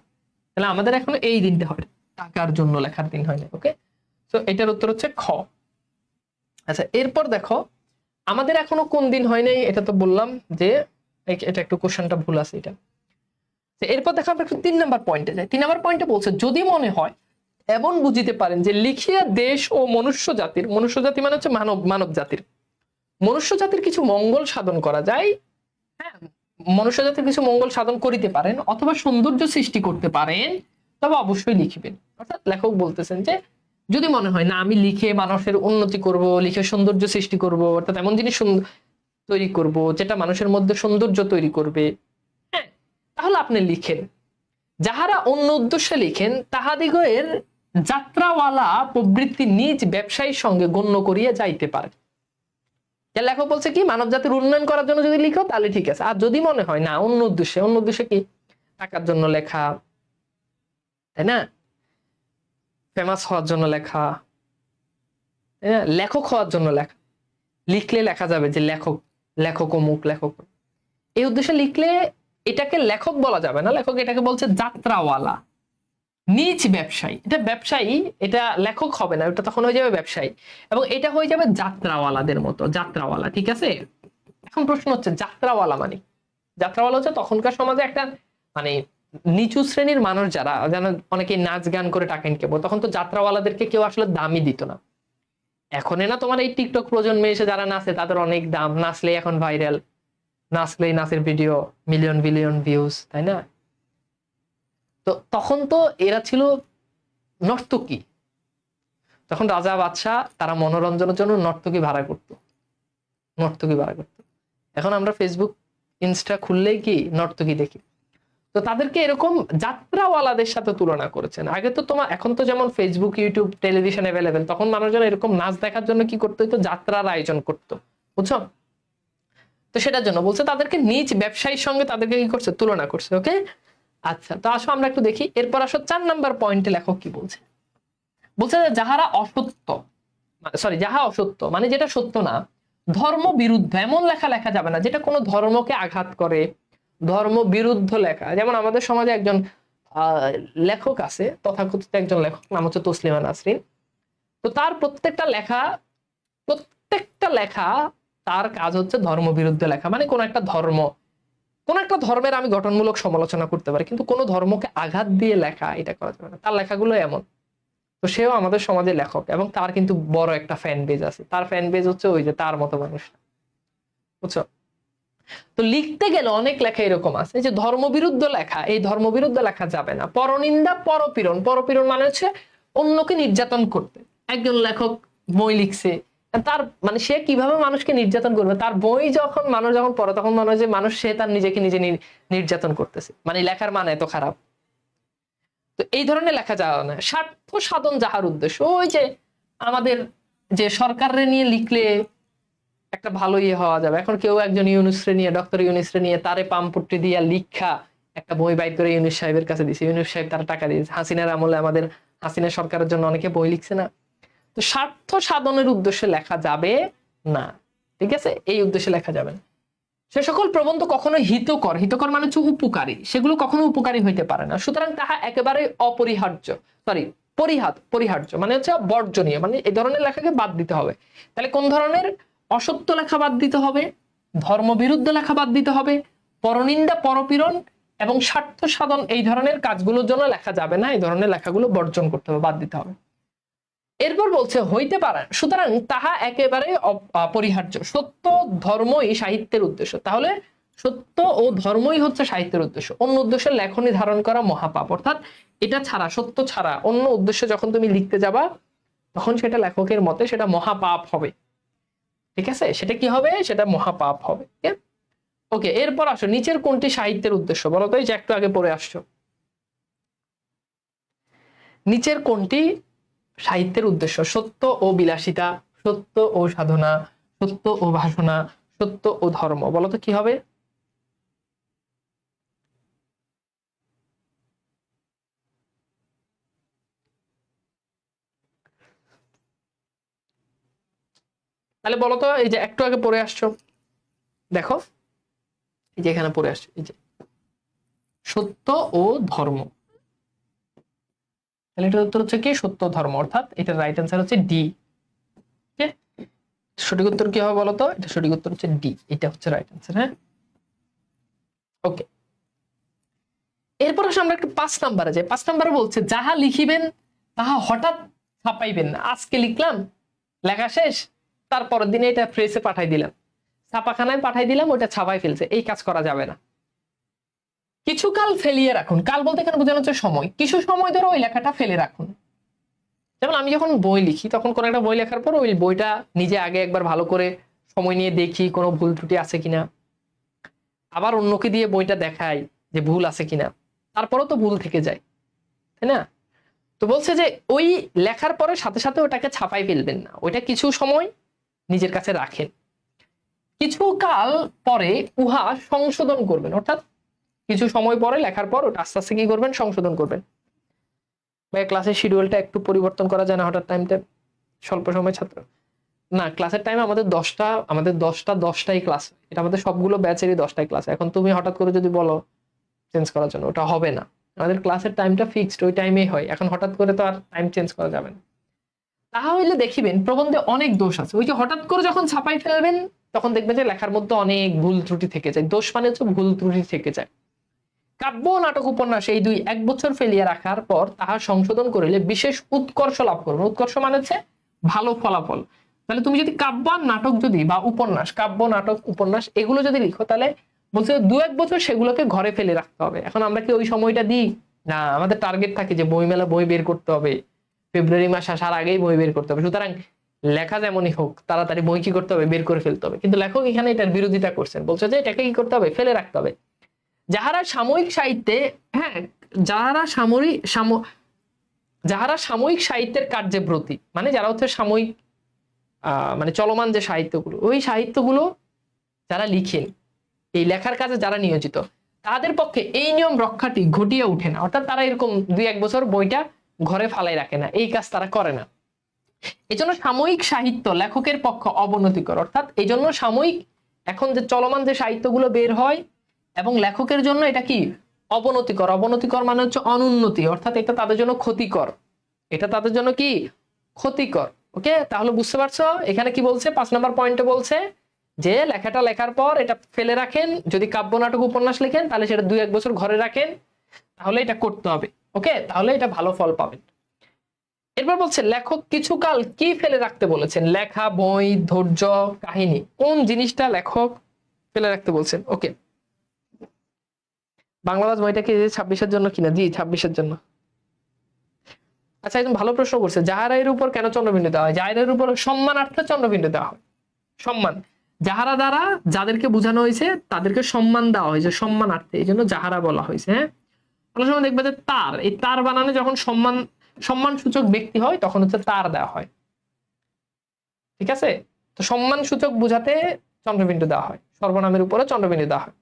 তাহলে আমাদের এখনো এই দিনটা হয়, টাকার জন্য লেখার দিন হয় নাই। ওকে, তো এটার উত্তর হচ্ছে খ। আচ্ছা, এরপর দেখো আমাদের এখনো কোন দিন হয় নাই, এটা তো বললাম যে এটা একটু কোশ্চেনটা ভুল আছে এটা। এরপর দেখো আমরা একটু 3 নাম্বার পয়েন্টে যাই। 3 নাম্বার পয়েন্টে বলছে, যদি মনে হয় এমন বুঝিতে পারেন যে লিখিয়া দেশ ও মনুষ্য জাতির, মনুষ্য জাতি মানে হচ্ছে মানব জাতির, মনুষ্য জাতির কিছু মঙ্গল সাধন করা যায়, হ্যাঁ মনুষ্য জাতির কিছু মঙ্গল সাধন করিতে পারেন অথবা সৌন্দর্য সৃষ্টি করতে পারেন, তবে অবশ্যই লিখিবেন। অর্থাৎ লেখক বলতেছেন যে যদি মনে হয় না আমি লিখে মানুষের উন্নতি করব, লিখে সৌন্দর্য সৃষ্টি করব, অর্থাৎ এমন জিনিস তৈরি করব যেটা মানুষের মধ্যে সৌন্দর্য তৈরি করবে, হ্যাঁ তাহলে আপনি লিখেন। যাহারা অন্য উদ্দেশ্যে লিখেন তাহাদিগের যাত্রাওয়ালা প্রবৃত্তি নিজ ব্যবসায়ীর সঙ্গে গণ্য করিয়া যাইতে পারে। লেখক বলছে কি, মানব জাতির উন্নয়ন করার জন্য যদি লিখো তাহলে ঠিক আছে, আর যদি মনে হয় না অন্য উদ্দেশ্যে, অন্য উদ্দেশ্যে কি টাকার জন্য লেখা, তাই না, ফেমাস হওয়ার জন্য লেখা, তাই না, লেখক হওয়ার জন্য লেখা, লিখলে লেখা যাবে যে লেখক, লেখক অমুক লেখক, এই উদ্দেশ্যে লিখলে এটাকে লেখক বলা যাবে না, লেখক এটাকে বলছে যাত্রাওয়ালা, নিজ ব্যবসায়ী। এটা ব্যবসায়ী, এটা লেখক হবে না, ওটা তখন হয়ে যাবে ব্যবসায়ী, এবং এটা হয়ে যাবে যাত্রাওয়ালাদের মতো, যাত্রাওয়ালা। ঠিক আছে, এখন প্রশ্ন হচ্ছে যাত্রাওয়ালা মানে, যাত্রাওয়ালা হচ্ছে তখনকার সমাজে একটা মানে নিচু শ্রেণীর মানুষ যারা যেন অনেকে নাচ গান করে টাকা ইনকাম করে, তখন তো যাত্রাওয়ালাদেরকে কেউ আসলে দামই দিত না। এখন না তোমার এই টিকটক প্রজন্মে এসে যারা নাচে তাদের অনেক দাম, নাচলে এখন ভাইরাল, নাচলেই নাচের ভিডিও মিলিয়ন বিলিয়ন ভিউজ, তাই না? তো তখন তো এরা ছিল নর্তকী, তখন রাজা বাদশাহ তারা মনোরঞ্জনের জন্য নর্তকী ভাড়া করতো, নর্তকী ভাড়া করতো। এখন আমরা ফেসবুক ইনস্টা খুললেই কি নর্তকী দেখি। তো তাদেরকে এরকম যাত্রাওয়ালাদের সাথে তুলনা করেছেন। আগে তো তোমার, এখন তো যেমন ফেসবুক ইউটিউব টেলিভিশন অ্যাভেলেবেল, তখন মানুষজন এরকম নাচ দেখার জন্য কি করতো, তো যাত্রার আয়োজন করতো, বুঝছো? তো সেটার জন্য বলছে তাদেরকে নিজ ব্যবসায়ীর সঙ্গে তাদেরকে কি করছে, তুলনা করছে। ওকে, আচ্ছা, তো আসো আমরা একটু দেখি। এরপর আসো 4 নাম্বার পয়েন্টে লেখক কি বলছে। বলছে যে যাহারা অসত্য, সরি যাহা অসত্য মানে যেটা সত্য না, ধর্ম বিরুদ্ধ এমন লেখা লেখা যাবে না যেটা কোনো ধর্মকে আঘাত করে, ধর্ম বিরুদ্ধ লেখা। যেমন আমাদের সমাজে একজন লেখক আছে, তথাকথিত একজন লেখক, নাম হচ্ছে তসলিমা নাসরিন। তো তার প্রত্যেকটা লেখা তার কাজ হচ্ছে ধর্ম বিরুদ্ধে লেখা, মানে কোন একটা ধর্মের আমি গঠনমূলক সমালোচনা করতে পারি, কিন্তু কোনো ধর্মকে আঘাত দিয়ে লেখা এটা করা যাবে না। তার লেখাগুলো এমন। তো সেও আমাদের সমাজে লেখক, এবং তার কিন্তু বড় একটা ফ্যান বেজ আছে। তার ফ্যান বেজ হচ্ছে ওই যে তার মতো মানুষ, বুঝছো? তো লিখতে গেলে অনেক লেখা এরকম আছে যে ধর্মবিরুদ্ধ লেখা, এই ধর্মবিরুদ্ধ লেখা যাবে না। পরনিন্দা, পরপীড়ন, পরপীড়ন মানে হচ্ছে অন্যকে নির্যাতন করতে। একজন লেখক বই লিখছে, তার মানে সে কিভাবে মানুষকে নির্যাতন করবে, তার বই যখন মানুষ যখন পড়ে তখন মনে হয় যে মানুষ সে তার নিজেকে নিজে নির্যাতন করতেছে, মানে লেখার মান এত খারাপ। তো এই ধরনের লেখা যাওয়া না। স্বার্থ সাধন যাহার উদ্দেশ্য, ওই যে আমাদের যে সরকারে নিয়ে লিখলে একটা ভালো ইয়ে হওয়া যাবে, এখন কেউ একজন ইউনুসরে নিয়ে, ডক্টর ইউনুসরে নিয়ে তারে পামপুট্টি দিয়া লিখা একটা বই বাইর করে ইউনুস সাহেবের কাছে দিছে, ইউনুস সাহেব তার টাকা দিয়েছে। হাসিনার আমলে আমাদের হাসিনা সরকারের জন্য অনেকে বই লিখছে না। তো স্বার্থ সাধনের উদ্দেশ্যে লেখা যাবে না, ঠিক আছে, এই উদ্দেশ্যে লেখা যাবে না। সে সকল প্রবন্ধ কখনো হিতকর, হিতকর মানে হচ্ছে উপকারী, সেগুলো কখনো উপকারী হইতে পারে না, সুতরাং তাহা একেবারে অপরিহার্য, সরি পরিহার্য মানে হচ্ছে বর্জনীয়, মানে এই ধরনের লেখাকে বাদ দিতে হবে। তাহলে কোন ধরনের? অসত্য লেখা বাদ দিতে হবে, ধর্মবিরুদ্ধ লেখা বাদ দিতে হবে, পরনিন্দা, পরপীড়ন এবং স্বার্থ সাধন এই ধরনের কাজগুলোর জন্য লেখা যাবে না, এই ধরনের লেখাগুলো বর্জন করতে হবে, বাদ দিতে হবে। এরপর বলছে হইতে পারে, সুতরাং তাহা একেবারে অপরিহার্য। সত্য ধর্মই সাহিত্যের উদ্দেশ্য, তাহলে সত্য ও ধর্মই হচ্ছে সাহিত্যের উদ্দেশ্য। অন্য উদ্দেশ্যে লেখনী ধারণ করা মহাপাপ, অর্থাৎ এটা ছাড়া, সত্য ছাড়া অন্য উদ্দেশ্যে যখন তুমি লিখতে যাবা তখন সেটা লেখকের মতে সেটা মহাপাপ হবে, ঠিক আছে, সেটা কি হবে? সেটা মহাপাপ হবে। ওকে, এরপর আসো, নিচের কোনটি সাহিত্যের উদ্দেশ্য বলো তো? এই যে একটু আগে পড়ে আসছো, নিচের কোনটি সাহিত্যের উদ্দেশ্য? সত্য ও বিলাসিতা, সত্য ও সাধনা, সত্য ও ভাষণা, সত্য ও ধর্ম, বলতো কি হবে? তাহলে বলতো, এই যে একটু আগে পড়ে আসছো, দেখো এই যে এখানে পড়ে আসছো, এই যে সত্য ও ধর্ম, তাহলে এটার উত্তর হচ্ছে কি? সত্য ধর্ম, অর্থাৎ এটার রাইট অ্যান্সার হচ্ছে ডি। সঠিক উত্তর কি হবে বলতো? এটা সঠিক উত্তর হচ্ছে ডি, এটা হচ্ছে রাইট অ্যান্সার। হ্যাঁ, ওকে। এরপর আসলে আমরা একটু 5 নম্বরে যাই। 5 নম্বরে বলছে যাহা লিখিবেন তাহা হঠাৎ ছাপাইবেন না। আজকে লিখলাম, লেখা শেষ, তারপরের দিনে এটা প্রেসে পাঠাই দিলাম, ছাপাখানায় পাঠাই দিলাম, ওটা ছাপাই ফেলছে, এই কাজ করা যাবে না। কিছু কাল ফেলিয়ে রাখুন, কাল বলতে এখানে বোঝানো হচ্ছে সময়, কিছু সময় ধরে ওই লেখাটা ফেলে রাখুন। যেমন আমি যখন বই লিখি তখন কোন একটা বই লেখার পর ওই বইটা নিজে আগে একবার ভালো করে সময় নিয়ে দেখি কোনো ভুল ত্রুটি আছে কিনা, আবার অন্যকে দিয়ে বইটা দেখাই যে ভুল আছে কিনা, তারপরেও তো ভুল থেকে যায়, তাই না? তো বলছে যে ওই লেখার পরে সাথে সাথে ওটাকে ছাপাই ফেলবেন না, ওইটা কিছু সময় নিজের কাছে রাখেন, কিছু কাল পরে উহা সংশোধন করবেন, অর্থাৎ কিছু সময় পরে লেখার পর ওটা আস্তে আস্তে কি করবেন? সংশোধন করবেন। ক্লাসের শিডিউলটা একটু পরিবর্তন করা যায় না? হঠাৎ টাইমটা স্বল্প সময় ছাত্র না, ক্লাসের টাইমে আমাদের 10টাই ক্লাস, এটা আমাদের সবগুলো ব্যাচেরই 10টাই ক্লাস। এখন তুমি হঠাৎ করে যদি বলো চেঞ্জ করার জন্য, ওটা হবে না, আমাদের ক্লাসের টাইমটা ফিক্সড, ওই টাইমেই হয়, এখন হঠাৎ করে তো আর টাইম চেঞ্জ করা যাবে না। তাহা হইলে দেখিবেন প্রবন্ধে অনেক দোষ আছে, ওই যে হঠাৎ করে যখন ছাপাই ফেলবেন তখন দেখবেন যে লেখার মধ্যে অনেক ভুল ত্রুটি থেকে যায়, দোষ মানে হচ্ছে ভুল ত্রুটি থেকে যায়। কাব্য, নাটক, উপন্যাস এই দুই 1 বছর ফেলিয়া রাখার পর তাহা সংশোধন করিলে বিশেষ উৎকর্ষ লাভ করবে। উৎকর্ষ মানে হচ্ছে ভালো ফলাফল। তাহলে তুমি যদি কাব্য নাটক যদি বা উপন্যাস, কাব্য নাটক উপন্যাস এগুলো যদি লিখো, তাহলে বলছে 2-1 বছর সেগুলোকে ঘরে ফেলে রাখতে হবে। এখন আমরা কি ওই সময়টা দিই না? আমাদের টার্গেট থাকে যে বই মেলা বই বের করতে হবে, ফেব্রুয়ারি মাস আসার আগেই বই বের করতে হবে, সুতরাং লেখা যেমনই হোক তাড়াতাড়ি বই কি করতে হবে? বের করে ফেলতে হবে। কিন্তু লেখক এখানে এটার বিরোধিতা করছেন, বলছে যে এটাকে কি করতে হবে? ফেলে রাখতে হবে। যাহারা সাময়িক সাহিত্যে, হ্যাঁ, যাহারা সাময়িক সাহিত্যের কার্যে ব্রতী, মানে যারা হচ্ছে সাময়িক মানে চলমান যে সাহিত্যগুলো, ওই সাহিত্যগুলো যারা লিখেন, এই লেখার কাজে যারা নিয়োজিত, তাদের পক্ষে এই নিয়ম রক্ষাটি ঘটিয়ে ওঠে না, অর্থাৎ তারা এরকম 2-1 বছর বইটা ঘরে ফালাই রাখে না, এই কাজ তারা করে না। এই জন্য সাময়িক সাহিত্য লেখকের পক্ষে অবনতিকর, অর্থাৎ এই জন্য সাময়িক এখন যে চলমান যে সাহিত্যগুলো বের হয় এবং লেখকের জন্য এটা কি? অবনতিকর। অবনতিকর মানে হচ্ছে অনুন্নতি, অর্থাৎ এটা তাদের জন্য ক্ষতিকর, এটা তাদের জন্য কি? ক্ষতিকর। ওকে, তাহলে বুঝতে পারছো এখানে কি বলছে? 5 নম্বর পয়েন্টে বলছে যে লেখাটা লেখার পর এটা ফেলে রাখেন, যদি কাব্য নাটক উপন্যাস লেখেন তাহলে সেটা 2-1 বছর ঘরে রাখেন, তাহলে এটা করতে হবে। ওকে, তাহলে এটা ভালো ফল পাবেন। এরপর বলছে লেখক কিছু কাল কি ফেলে রাখতে বলেছেন? লেখা, বই, ধৈর্য, কাহিনী, কোন জিনিসটা লেখক ফেলে রাখতে বলছেন? ওকে, বাংলাদেশ বইটা কি 26-এর জন্য কিনা? জি, 26-এর জন্য। আচ্ছা, একদম ভালো প্রশ্ন করছে, যাহারা এর উপর কেন চন্দ্রবিন্দু দেওয়া হয়? যাহারা এর উপর সম্মানার্থে চন্দ্রবিন্দু দেওয়া হয়। সম্মান, যাহারা দ্বারা যাদেরকে বোঝানো হয়েছে তাদেরকে সম্মান দেওয়া হয়েছে, সম্মানার্থে, এই জন্য যাহারা বলা হয়েছে। হ্যাঁ, অনেক সময় দেখবে যে তার, এই তার বানানে যখন সম্মান সূচক ব্যক্তি হয় তখন হচ্ছে তার দেওয়া হয়। ঠিক আছে, তো সম্মান সূচক বোঝাতে চন্দ্রবিন্দু দেওয়া হয়, সর্বনামের উপরে চন্দ্রবিন্দু দেওয়া হয়।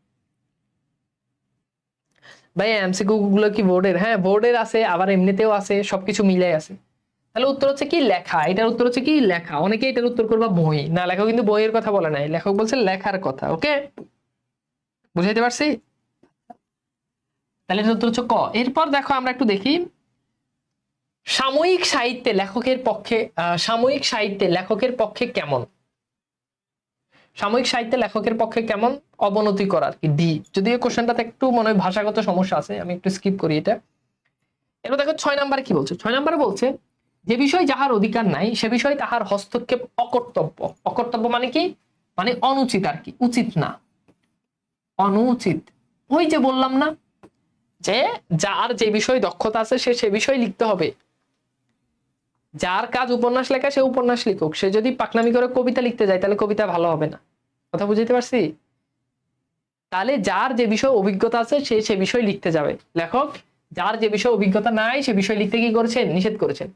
ভাই এমসিকিউ গুলো কি বোর্ডের? হ্যাঁ বোর্ডের আছে, আবার এমনিতেও আছে, সবকিছু মিলে আছে। তাহলে উত্তর হচ্ছে কি লেখা, এটার উত্তর হচ্ছে কি লেখা। অনেকে এটার উত্তর করবা বই, না লেখক কিন্তু বইয়ের কথা বলে নাই, লেখক বলছে লেখার কথা। ওকে, বুঝাইতে পারছি? তাহলে এটার উত্তর হচ্ছে ক। এরপর দেখো আমরা একটু দেখি সাময়িক সাহিত্যে লেখকের পক্ষে, সাময়িক সাহিত্যে লেখকের পক্ষে কেমন, সাময়িক সাহিত্যে লেখকের পক্ষে কেমন অবনতি করার কি ডি। যদিও কোশ্চেনটাতে একটু মনে হয় ভাষাগত সমস্যা আছে, আমি একটু স্কিপ করি এটা। এবার দেখো 6 নম্বরে কি বলছে। 6 নম্বরে বলছে যে বিষয় যাহার অধিকার নাই সে বিষয় তাহার হস্তক্ষেপ অকর্তব্য। অকর্তব্য মানে কি? মানে অনুচিত আর কি, উচিত না, অনুচিত। ওই যে বললাম না যে যার যে বিষয়ে দক্ষতা আছে সে বিষয় লিখতে হবে। যার কাজ উপন্যাস লেখা সে উপন্যাস লিখুক, সে যদি পাকনামি করে কবিতা লিখতে যায় তাহলে কবিতা ভালো হবে না। কথা বুঝতে পারছি? তাহলে যার যে বিষয়ে অভিজ্ঞতা আছে সে বিষয় লিখতে যাবে। লেখক যার যে বিষয়ে অভিজ্ঞতা নাই সে বিষয় লিখতে কি করেছেন? নিষেধ করেছেন।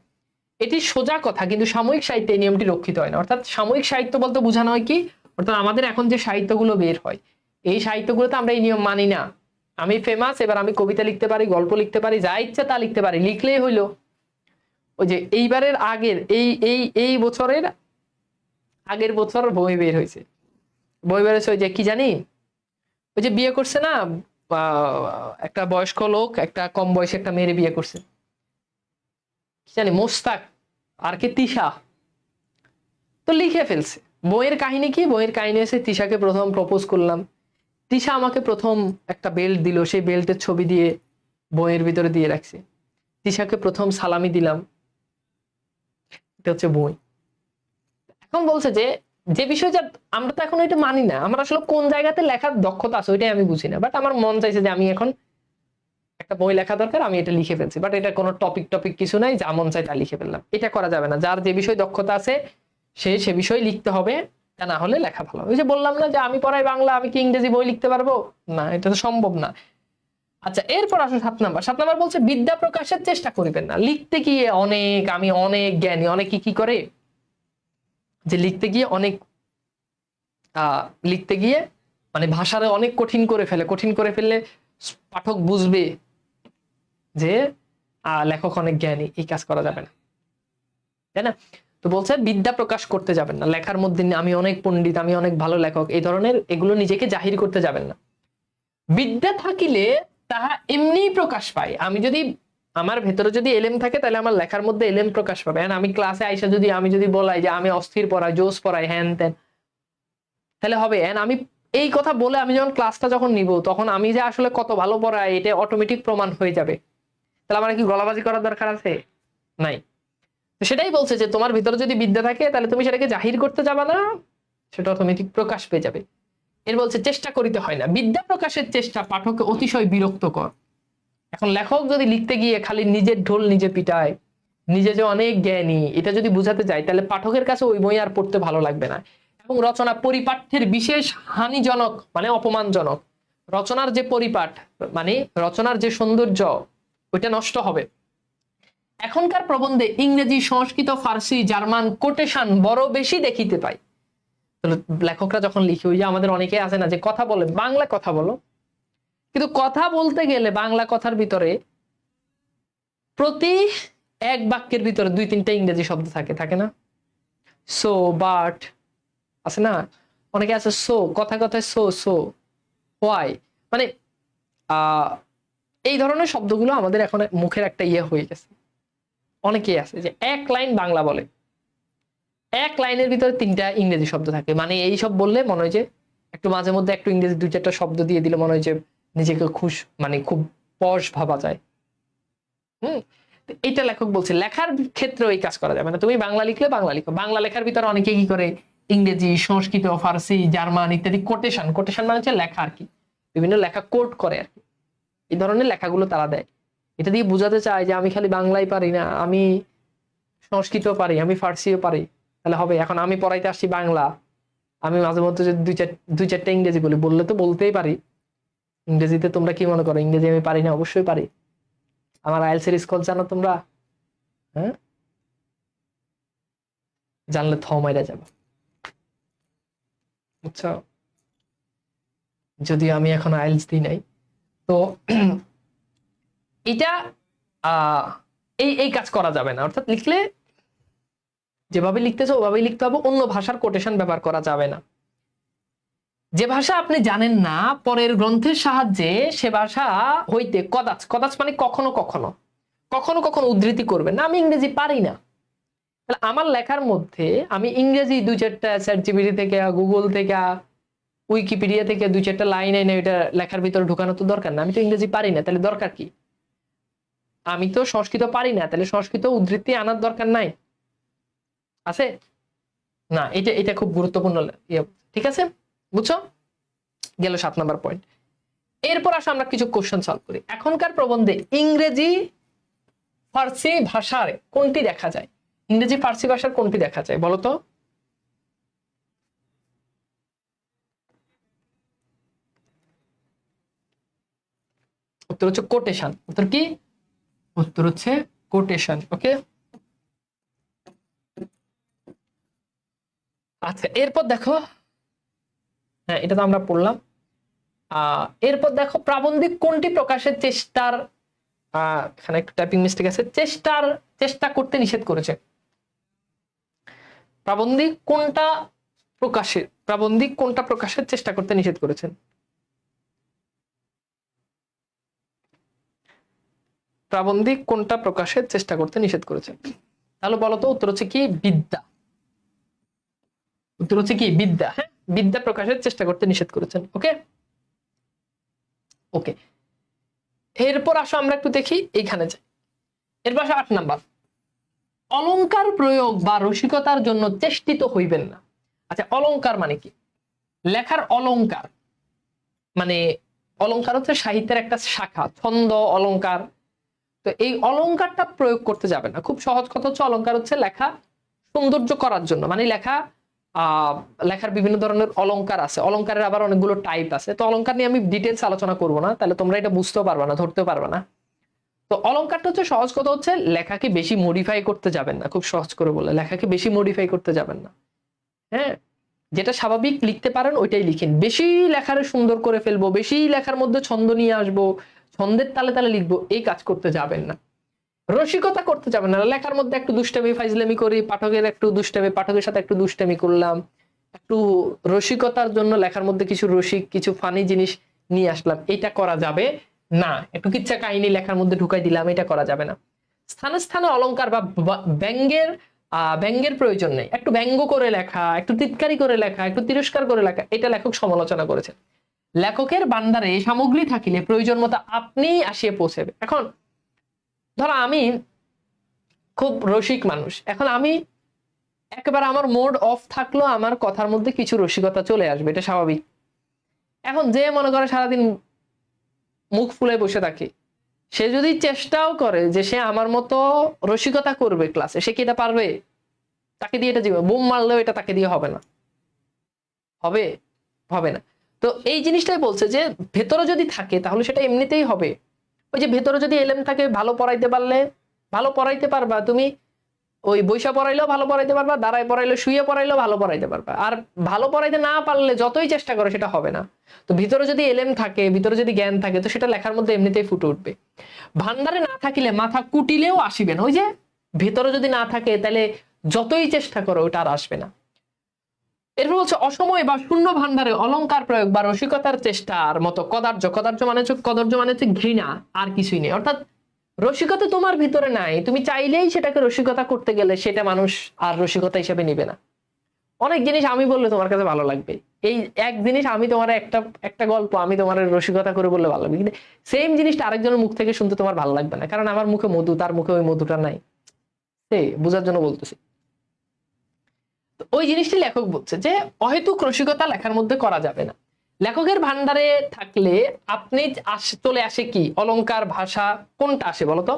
এটি সোজা কথা, কিন্তু সাময়িক সাহিত্যে এই নিয়মটি রক্ষিত হয় না। অর্থাৎ সাময়িক সাহিত্য বলতে বোঝানো হয় কি, অর্থাৎ আমাদের এখন যে সাহিত্যগুলো বের হয় এই সাহিত্যগুলোতে আমরা এই নিয়ম মানি না। আমি ফেমাস, এবার আমি কবিতা লিখতে পারি, গল্প লিখতে পারি, যা ইচ্ছা তা লিখতে পারি, লিখলেই হইলো। ওই যে এইবারের আগের এই বছরের আগের বছর বই বের হয়েছে, বই বের হয়েছে ওই যে কি জানি, ওই যে বিয়ে করছে না একটা বয়স্ক লোক একটা কম বয়সে একটা মেয়ের বিয়ে করছে, কি জানি মোস্তাক আর কি তিশা, তো লিখে ফেলছে। বইয়ের কাহিনী কি? বইয়ের কাহিনী হচ্ছে তিশাকে প্রথম প্রপোজ করলাম, তিশা আমাকে প্রথম একটা বেল্ট দিল, সেই বেল্টের ছবি দিয়ে বইয়ের ভিতরে দিয়ে রাখছে, তিশাকে প্রথম সালামি দিলাম, এটা হচ্ছে বই। এখন বলছে যে যে বিষয়টা আমরা তো এখন এটা মানি না, আমরা আসলে কোন জায়গাতে লেখার দক্ষতা আছে ওইটাই আমি বুঝি না, বাট আমার মন চাইছে যে আমি এখন একটা বই লেখা দরকার, আমি এটা লিখে ফেলছি, বাট এটা কোনো টপিক কিছু নাই, যা মন চাই তা লিখে ফেললাম। এটা করা যাবে না। যার যে বিষয় দক্ষতা আছে সে বিষয় লিখতে হবে, তা না হলে লেখা ভালো। ওই যে বললাম না যে আমি পড়াই বাংলা, আমি কি ইংরেজি বই লিখতে পারবো না, এটা তো সম্ভব না। আচ্ছা এরপর আসো 7 নাম্বার। 7 নাম্বার বলছে বিদ্যা প্রকাশের চেষ্টা করিবেন না। লিখতে গিয়ে আমি অনেক জ্ঞানী, অনেকে কি করে যে লিখতে গিয়ে অনেক লিখতে গিয়ে মানে ভাষারে অনেক কঠিন করে ফেলে, কঠিন করে ফেললে পাঠক বুঝবে যে লেখক অনেক জ্ঞানী, এই কাজ করা যাবে না, তাই না? তো বলছে বিদ্যা প্রকাশ করতে যাবেন না, লেখার মধ্যে আমি অনেক পণ্ডিত, আমি অনেক ভালো লেখক, এই ধরনের এগুলো নিজেকে জাহির করতে যাবেন না। বিদ্যা থাকিলে তাহা এমনি প্রকাশ পায়। আমি যদি আমার ভেতরে যদি এলেম থাকে তাহলে আমার লেখার মধ্যে এলেম প্রকাশ পাবে। আমি ক্লাসে আইসা যদি আমি যদি বলাই যে আমি অস্থির পড়াই, জোস পড়াই, হ্যান ত্যান, তাহলে হবে। আমি এই কথা বলে আমি যখন ক্লাসটা যখন নিব তখন আমি যে আসলে কত ভালো পড়াই এটা অটোমেটিক প্রমাণ হয়ে যাবে। তাহলে আমার কি গলাবাজি করার দরকার আছে? নাই। তো সেটাই বলছে যে তোমার ভিতরে যদি বিদ্যা থাকে তাহলে তুমি সেটাকে জাহির করতে যাবে না, সেটা অটোমেটিক প্রকাশ পেয়ে যাবে। এর বলছে চেষ্টা করিতে হয় না। বিদ্যা প্রকাশের চেষ্টা পাঠককে অতিশয় বিরক্তকর। এখন লেখক যদি লিখতে গিয়ে খালি নিজের ঢোল নিজে পিটায়, নিজে যে অনেক জ্ঞানী এটা যদি বুঝাতে যায় তাহলে পাঠকের কাছে ওই বই আর পড়তে ভালো লাগবে না। এবং রচনা পরিপাঠ্যের বিশেষ হানিজনক মানে অপমানজনক। রচনার যে পরিপাঠ মানে রচনার যে সৌন্দর্য ওইটা নষ্ট হবে। এখনকার প্রবন্ধে ইংরেজি, সংস্কৃত, ফার্সি, জার্মান কোটেশন বড় বেশি দেখিতে পাই। লেখকরা যখন লিখে, ওই যে আমাদের অনেকে আছে না যে কথা বলে, বাংলা কথা বলো, কিন্তু কথা বলতে গেলে বাংলা কথার ভিতরে প্রতি এক বাক্যের ভিতরে 2-3টা ইংরেজি শব্দ থাকে না? সো, বাট আছে না, অনেকে আছে সো, কথা কথায় সো হোয়াই, মানে এই ধরনের শব্দগুলো আমাদের এখন মুখের একটা ইয়ে হয়ে গেছে। অনেকেই আছে যে এক লাইন বাংলা বলে, এক লাইনের ভিতরে 3টা ইংরেজি শব্দ থাকে, মানে এই সব বললে মনে হয় যে একটু মাঝে মধ্যে একটু ইংরেজি 2-4টা শব্দ দিয়ে দিলে মনে হয় যে নিজেকে মানে খুব পশ ভাবা যায়। এটা লেখক বলছে লেখার ক্ষেত্রে ওই কাজ করা যাবে না। তুমি বাংলা লিখলে বাংলা লিখো, বাংলা লেখার ভিতরে অনেকে কি করে ইংরেজি, সংস্কৃত, ফার্সি, জার্মান ইত্যাদি কোটেশন মানে হচ্ছে লেখা আর কি, বিভিন্ন লেখা কোট করে আর কি, এই ধরনের লেখাগুলো তারা দেয়। এটা দিয়ে বোঝাতে চাই যে আমি খালি বাংলাই পারি না, আমি সংস্কৃত পারি, আমি ফার্সিও পারি, তাহলে হবে? এখন আমি পড়াইতে আসছি বাংলা, আমি মাঝে মধ্যে যদি দুই চারটা ইংরেজি বলি, বললে তো বলতেই পারি। ইংরেজিতে তোমরা কি মনে করো ইংরেজি আমি পারি না? অবশ্যই পারি। আমার আইএলটিএস এর স্কোর জানো তোমরা? হ্যাঁ, জানলে থ মাইরা যাবে, বুঝছো? যদিও আমি এখন আইএলটিএস দিই নাই। তো এটা এই কাজ করা যাবে না, অর্থাৎ লিখলে যেভাবে লিখতেছো ওভাবেই লিখতে হবে, অন্য ভাষার কোটেশন ব্যবহার করা যাবে না। যে ভাষা আপনি জানেন না, পরের গ্রন্থের সাহায্যে সে ভাষা হইতে কদাচ, কদাচ মানে কখনো কখনো, কখনো কখনো উদ্ধৃতি করবেন না। আমি ইংরেজি পারি না, তাহলে আমার লেখার মধ্যে আমি ইংরেজি দুই চারটা চ্যাটজিপিটি থেকে, গুগল থেকে, উইকিপিডিয়া থেকে দুই চারটা লাইন এনে এটা লেখার ভিতরে ঢুকানো তো দরকার না। আমি তো ইংরেজি পারি না, তাহলে দরকার কি? আমি তো সংস্কৃত পারি না, তাহলে সংস্কৃত উদ্ধৃতি আনার দরকার নাই, আছে না? এটা এটা খুব গুরুত্বপূর্ণ, ঠিক আছে? বুঝছো? গেল 7 নাম্বার পয়েন্ট। এরপর আসলে আমরা কিছু কোশ্চেন সলভ করি। এখনকার প্রবন্ধে ইংরেজি ফার্সি ভাষার কোনটি দেখা যায়? ইংরেজি ফার্সি ভাষার কোনটি দেখা যায় বলো তো? উত্তর হচ্ছে কোটেশন। উত্তর কি? উত্তর হচ্ছে কোটেশন। ওকে, আচ্ছা এরপর দেখো, হ্যাঁ এটা তো আমরা পড়লাম। এরপর দেখো প্রাবন্ধিক কোনটি প্রকাশের চেষ্টার, এখানে একটু টাইপিং মিস্টেক আছে, চেষ্টা করতে নিষেধ করেছে। প্রাবন্ধিক কোনটা প্রকাশের চেষ্টা করতে নিষেধ করেছেন? প্রাবন্ধিক কোনটা প্রকাশের চেষ্টা করতে নিষেধ করেছেন? তাহলে বলো তো, উত্তর হচ্ছে কি? বিদ্যা। উত্তর হচ্ছে কি? বিদ্যা। হ্যাঁ, বিদ্যা প্রকাশের চেষ্টা করতে নিষেধ করেছেন। ওকে ওকে, এরপর আসো আমরা একটু দেখি, এইখানে যাই। এরপর আসো 8 নাম্বার, অলংকার প্রয়োগ বা রসিকতার জন্য চেষ্টিত হইবেন না। আচ্ছা, অলংকার মানে কি? লেখার অলংকার মানে, অলংকার হচ্ছে সাহিত্যের একটা শাখা, ছন্দ অলংকার। তো এই অলংকারটা প্রয়োগ করতে যাবে না। খুব সহজ কথা হচ্ছে, অলংকার হচ্ছে লেখা সৌন্দর্য করার জন্য, মানে লেখার বিভিন্ন ধরনের অলংকার আছে, অলংকারের আবার অনেকগুলো টাইপ আছে। তো অলংকার নিয়ে আমি ডিটেলস আলোচনা করবো না, তাহলে তোমরা এটা বুঝতেও পারবে না, ধরতেও পারবে না। তো অলংকারটা হচ্ছে, সহজ কথা হচ্ছে, লেখাকে বেশি মডিফাই করতে যাবেন না। খুব সহজ করে বলে, লেখাকে বেশি মডিফাই করতে যাবেন না। হ্যাঁ, যেটা স্বাভাবিক লিখতে পারেন ওইটাই লিখেন। বেশি লেখার সুন্দর করে ফেলবো, বেশি লেখার মধ্যে ছন্দ নিয়ে আসবো, ছন্দের তালে তালে লিখবো, এই কাজ করতে যাবেন না। রসিকতা করতে যাবেন না, লেখার মধ্যে একটু দুষ্টামি ফাইজলামি করি, পাঠকের সাথে একটু দুষ্টামি করলাম, একটু রসিকতার জন্য লেখার মধ্যে কিছু রসিক, কিছু ফানি জিনিস নিয়ে আসলাম, এটা করা যাবে না। একটু কিচ্ছা কাহিনী লেখার মধ্যে ঢুকাই দিলাম, এটা করা যাবে না। স্থানে স্থানে অলংকার বা ব্যঙ্গের প্রয়োজন নেই। একটু ব্যঙ্গ করে লেখা, একটু টিটকারি করে লেখা, একটু তিরস্কার করে লেখা, এটা লেখক সমালোচনা করেছেন। লেখকের ভান্ডারে সামগ্রী থাকিলে প্রয়োজন মতো আপনি আসিয়ে পৌঁছাবে। এখন ধরো আমি খুব রসিক মানুষ, এখন আমি একেবারে আমার মোড অফ থাকলো, আমার কথার মধ্যে কিছু রসিকতা চলে আসবে, এটা স্বাভাবিক। এখন যে মনে করে সারাদিন মুখ ফুলে বসে থাকে, সে যদি চেষ্টাও করে যে সে আমার মতো রসিকতা করবে ক্লাসে, সে কি এটা পারবে? তাকে দিয়ে এটা জীবন বোম মারলেও এটা তাকে দিয়ে হবে না, হবে হবে না। তো এই জিনিসটাই বলছে যে ভেতরে যদি থাকে তাহলে সেটা এমনিতেই হবে। ওই যে ভেতরে যদি এলেম থাকে, ভালো পড়াইতে পারলে ভালো পড়াইতে পারবা তুমি, ওই বৈশা পড়াইলেও ভালো পড়াইতে পারবা, দাঁড়ায় পড়াইলেও, শুয়ে পড়াইলেও ভালো পড়াইতে পারবা। আর ভালো পড়াইতে না পারলে যতই চেষ্টা করো সেটা হবে না। তো ভিতরে যদি এলেম থাকে, ভিতরে যদি জ্ঞান থাকে, তো সেটা লেখার মধ্যে এমনিতেই ফুটে উঠবে। ভান্ডারে না থাকিলে মাথা কুটিলেও আসিবে না। ওই যে ভেতরে যদি না থাকে তাহলে যতই চেষ্টা করো ওটা আর আসবে না। এরপর বলছে অসময় বা শূন্য ভান্ডারে অলংকার প্রয়োগ বা রসিকতার চেষ্টার মতো কদর্য মানে হচ্ছে ঘৃণা, আর কিছুই নেই। অর্থাৎ রসিকতা তোমার ভিতরে নাই, তুমি চাইলেই সেটাকে রসিকতা করতে গেলে সেটা মানুষ আর রসিকতা হিসেবে নিবে না। অনেক জিনিস আমি বললে তোমার কাছে ভালো লাগবে, এই এক জিনিস আমি তোমার একটা গল্প আমি তোমার রসিকতা করে বললে ভালো লাগবে, কিন্তু সেম জিনিসটা আরেকজনের মুখ থেকে শুনতে তোমার ভালো লাগবে না, কারণ আমার মুখে মধু, তার মুখে ওই মধুটা নাই। সেই বোঝার জন্য বলতেছি। ওই জিনিসটি লেখক বলছে যে অহেতুক রসিকতা লেখার মধ্যে করা যাবে না। লেখকের ভান্ডারে থাকলে আপনি চলে আসে কি, অলংকার, ভাষা, কোনটা আসে বলতো?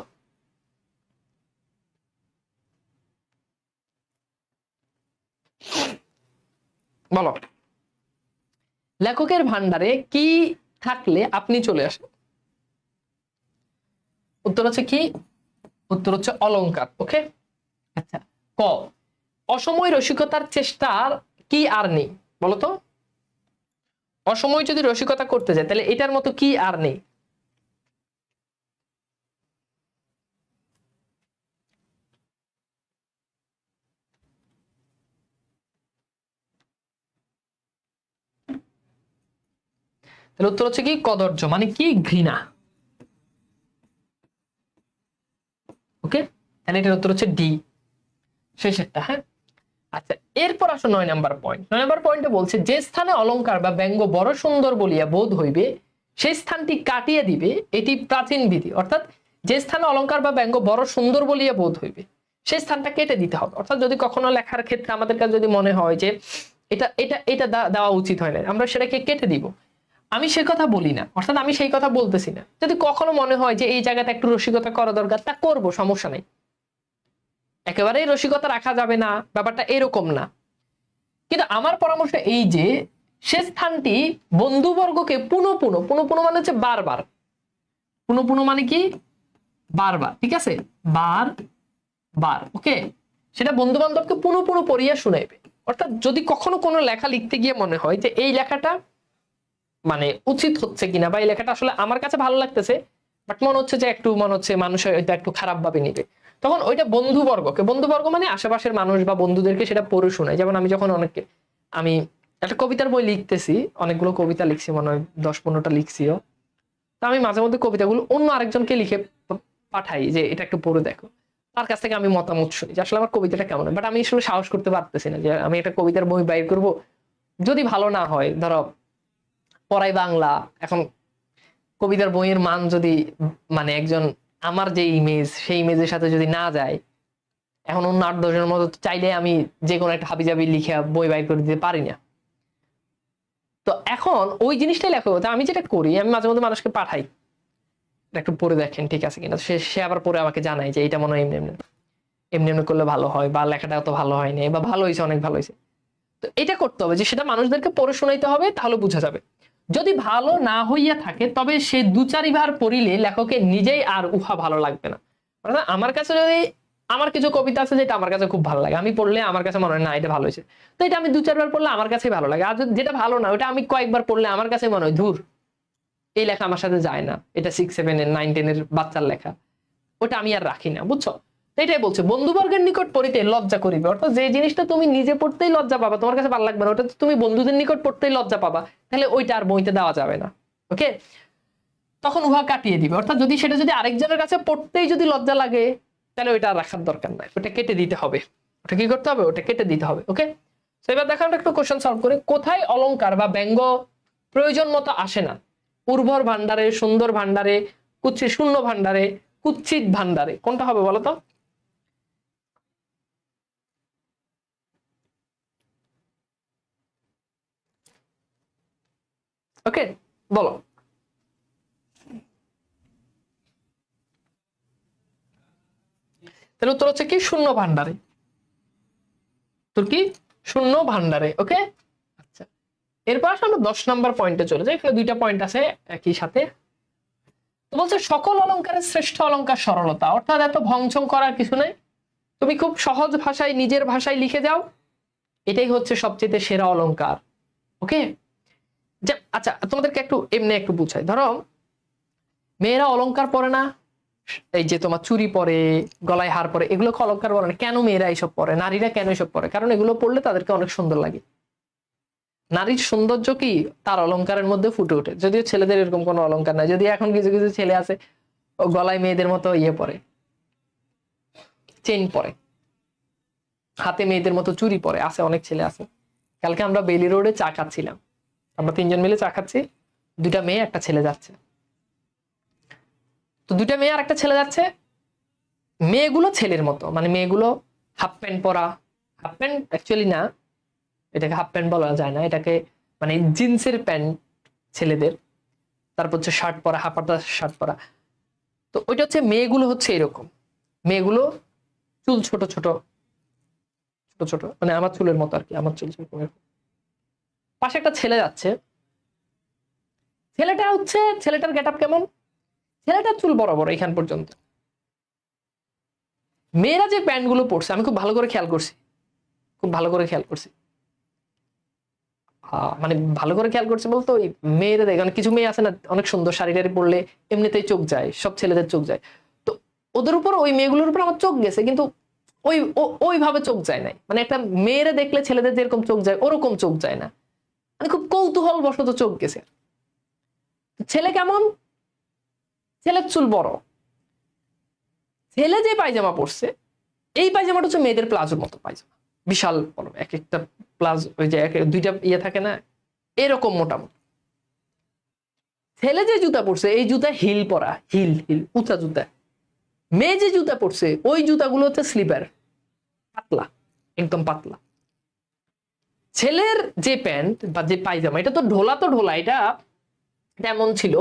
বলো, লেখকের ভান্ডারে কি থাকলে আপনি চলে আসেন? উত্তর হচ্ছে কি? উত্তর হচ্ছে অলংকার। ওকে, আচ্ছা। ক, অসময় রসিকতার চেষ্টার কি আর নেই বলতো? অসময় যদি রসিকতা করতে যায় তাহলে এটার মতো কি আর নেই? তাহলে উত্তর হচ্ছে কি? কদর্য, মানে কি? ঘৃণা। ওকে, তাহলে এটার উত্তর হচ্ছে ডি, শেষেরটা। হ্যাঁ, আচ্ছা, এরপর আসো 9 নম্বর পয়েন্ট। 9 নম্বর পয়েন্টে বলছে, যে স্থানে অলংকার বা ব্যঙ্গ বড় সুন্দর বলিয়া বোধ হইবে সেই স্থানটি কাটিয়ে দিবে, এটি প্রাচীন বিধি। অর্থাৎ যে স্থানে অলংকার বা ব্যঙ্গ বড় সুন্দর বলিয়া বোধ হইবে সেই স্থানটা কেটে দিতে হবে। অর্থাৎ যদি কখনো লেখার ক্ষেত্রে আমাদের কাছে যদি মনে হয় যে এটা এটা এটা দেওয়া উচিত হয় না, আমরা সেটাকে কেটে দিব। আমি সে কথা বলি না, অর্থাৎ আমি সেই কথা বলতেছি না। যদি কখনো মনে হয় যে এই জায়গাটা একটু রসিকতা করা দরকার, তা করবো, সমস্যা নেই। একেবারেই রসিকতা রাখা যাবে না, ব্যাপারটা এরকম না। কিন্তু আমার পরামর্শ এই যে সে স্থানটি বন্ধুবর্গকে পুনঃ পুনঃ পুনঃ পুনঃ মানে হচ্ছে বারবার, পুনঃ পুনঃ মানে কি? বারবার, ঠিক আছে, বার বার। ওকে, সেটা বন্ধু বান্ধবকে পুনঃ পুনঃ পড়িয়া শুনাইবে। অর্থাৎ যদি কখনো কোনো লেখা লিখতে গিয়ে মনে হয় যে এই লেখাটা মানে উচিত হচ্ছে কিনা, বা এই লেখাটা আসলে আমার কাছে ভালো লাগতেছে, বাট মনে হচ্ছে যে একটু মনে হচ্ছে মানুষ এটা একটু খারাপ ভাবে নিবে, তখন ওইটা বন্ধুবর্গকে, বন্ধুবর্গ মানে আশেপাশের মানুষ বা বন্ধুদেরকে সেটা পড়ে শোনায়। যেমন আমি যখন আমি একটা কবিতার বই লিখতেছি, অনেকগুলো কবিতা লিখছি, মনে হয় 10-15টা লিখছিও। তো আমি মাঝে মধ্যে কবিতাগুলো অন্য আরেকজনকে লিখে পাঠাই যে এটা একটু পড়ে দেখো, তার কাছ থেকে আমি মতামত শুনি যে আসলে আমার কবিতাটা কেমন। বাট আমি আসলে সাহস করতে পারতেছি না যে আমি একটা কবিতার বই বাইর করব, যদি ভালো না হয়, ধরো পড়াই বাংলা, এখন কবিতার বইয়ের মান যদি মানে একজন আমার যে ইমেজ সেই ইমেজের সাথে যদি না যায়, এখন অন্য 8-10 জনের মতো চাইলে আমি যে কোনো একটা হাবিজাবি লিখে বই বাইর করে দিতে পারি না। তো এখন ওই জিনিসটাই লেখো, আমি যেটা করি, আমি মাঝে মধ্যে মানুষকে পাঠাই একটু পড়ে দেখেন ঠিক আছে কিনা। সে আবার পরে আমাকে জানায় যে এটা মনে হয় এমনি এমনি এমনি এমনি করলে ভালো হয়, বা লেখাটা অত ভালো হয়নি, বা ভালো হয়েছে, অনেক ভালো হয়েছে। তো এটা করতে হবে যে সেটা মানুষদেরকে পড়ে শোনাইতে হবে, তাহলে বোঝা যাবে। যদি ভালো না হইয়া থাকে তবে সে 2-4 বার পড়িলে লেখকের নিজেই আর উহা ভালো লাগবে না। অর্থাৎ আমার কাছে যদি আমার কিছু কবিতা আছে যেটা আমার কাছে খুব ভালো লাগে, আমি পড়লে আমার কাছে মনে হয় না এটা ভালো হয়েছে, তো এটা আমি 2-4 বার পড়লে আমার কাছেই ভালো লাগে। আর যেটা ভালো না ওটা আমি কয়েকবার পড়লে আমার কাছে মনে হয় ধুর, এই লেখা আমার সাথে যায় না, এটা 6-7-এর 9-10-এর বাচ্চার লেখা, ওটা আমি আর রাখি না, বুঝছো? এটাই বলছে, বন্ধুবর্গের নিকট পড়িতে লজ্জা করিবে। অর্থাৎ যে জিনিসটা তুমি নিজে পড়তেই লজ্জা পাবা, তোমার কাছে ভালো লাগবে না, ওটা তুমি বন্ধুদের নিকট পড়তেই লজ্জা পাবা, তাহলে ওইটা আর বইতে দেওয়া যাবে না। ওকে, তখন উহা কাটিয়ে দিবে। অর্থাৎ যদি সেটা যদি আরেকজনের কাছে পড়তেই যদি লজ্জা লাগে, তাহলে ওইটা রাখার দরকার নাই, ওটা কেটে দিতে হবে। ওটা কি করতে হবে? ওটা কেটে দিতে হবে। ওকে, তো এবার দেখো আমরা একটু কোশ্চেন সলভ করি। কোথায় অলংকার বা ব্যঙ্গ প্রয়োজন মতো আসে না? উর্বর ভান্ডারে, সুন্দর ভান্ডারে, শূন্য ভান্ডারে, কুৎসিত ভান্ডারে, কোনটা হবে বলো তো? ওকে, বলো। তাহলে উত্তর হচ্ছে কি? শূন্য ভান্ডারে। তোর কি? শূন্য ভান্ডারে। ওকে, আচ্ছা, এরপর আসলে আমরা 10 নম্বর পয়েন্টে চলে যাই। এখানে 2টা পয়েন্ট আছে একই সাথে। তো বলছে সকল অলংকারের শ্রেষ্ঠ অলংকার সরলতা। অর্থাৎ এত ভংচং করার কিছু নাই, তুমি খুব সহজ ভাষায় নিজের ভাষায় লিখে যাও, এটাই হচ্ছে সবচেয়ে সেরা অলংকার। ওকে, আচ্ছা তোমাদেরকে একটু এমনি একটু বুঝাই। ধরো মেয়েরা অলংকার পরে না, এই যে তোমার চুরি পরে, গলায় হার পরে, এগুলো অলংকার বলে না। কেন মেয়েরা এইসব পরে, নারীরা কেন এইসব পরে? কারণ এগুলো পড়লে তাদেরকে অনেক সুন্দর লাগে। নারীর সৌন্দর্য কি তার অলংকারের মধ্যে ফুটে ওঠে। যদিও ছেলেদের এরকম কোনো অলংকার নাই, যদি এখন কিছু কিছু ছেলে আছে ও গলায় মেয়েদের মতো ইয়ে পরে, চেইন পরে, হাতে মেয়েদের মতো চুরি পরে, আছে, অনেক ছেলে আছে। কালকে আমরা বেলি রোডে চা খাচ্ছিলাম, আমরা 3জন মিলে চা খাচ্ছি, 2টা মেয়ে একটা ছেলে যাচ্ছে। তো 2টা মেয়ে আর একটা ছেলে যাচ্ছে, মেয়েগুলো ছেলের মতো, মানে মেয়েগুলো হাফ প্যান্ট পরা, হাফ প্যান্ট অ্যাকচুয়ালি না, এটাকে হাফ প্যান্ট বলা যায় না, এটাকে মানে জিন্সের প্যান্ট ছেলেদের, তারপর হচ্ছে শার্ট পরা, হাফাটা শার্ট পরা। তো ওইটা হচ্ছে মেয়েগুলো হচ্ছে এরকম, মেয়েগুলো চুল ছোট ছোট ছোট ছোট, মানে আমার চুলের মতো আর কি, আমার চুল এরকম এরকম। পাশে একটা ছেলে যাচ্ছে, ছেলেটা হচ্ছে, ছেলেটার গেট আপ কেমন, ছেলেটার চুল বড় বড় এখান পর্যন্ত। মেয়েরা যে প্যান্ট গুলো পরছে আমি খুব ভালো করে খেয়াল করছি, খুব ভালো করে খেয়াল করছি, মানে ভালো করে খেয়াল করছে বলতো ওই মেয়েরা দেখে, কিছু মেয়ে আছে না অনেক সুন্দর শাড়ি টাড়ি পরলে এমনিতেই চোখ যায়, সব ছেলেদের চোখ যায়, তো ওদের উপর, ওই মেয়েগুলোর উপর আমার চোখ গেছে, কিন্তু ওইভাবে চোখ যায় নাই, মানে একটা মেয়েরা দেখলে ছেলেদের যেরকম চোখ যায় ওরকম চোখ যায় না, মানে খুব কৌতূহল বশত চোখ গেছে। ছেলে কেমন, ছেলের চুল বড়, ছেলে যে পায়জামা পরছে এই পায়জামাটা হচ্ছে মেয়েদের প্লাজোর মতো পায়জামা, বিশাল বড়, এক একটা প্লাজো, ওই যে দুইটা ইয়ে থাকে না এরকম মোটামুটি। ছেলে যে জুতা পরছে এই জুতা হিল পরা, হিল হিল উঁচা জুতা। মেয়ে যে জুতা পরছে ওই জুতাগুলো হচ্ছে স্লিপার, পাতলা, একদম পাতলা। ছেলের যে প্যান্ট বা যে পায়জামা এটা তো ঢোলা, তো ঢোলা, এটা তেমন ছিল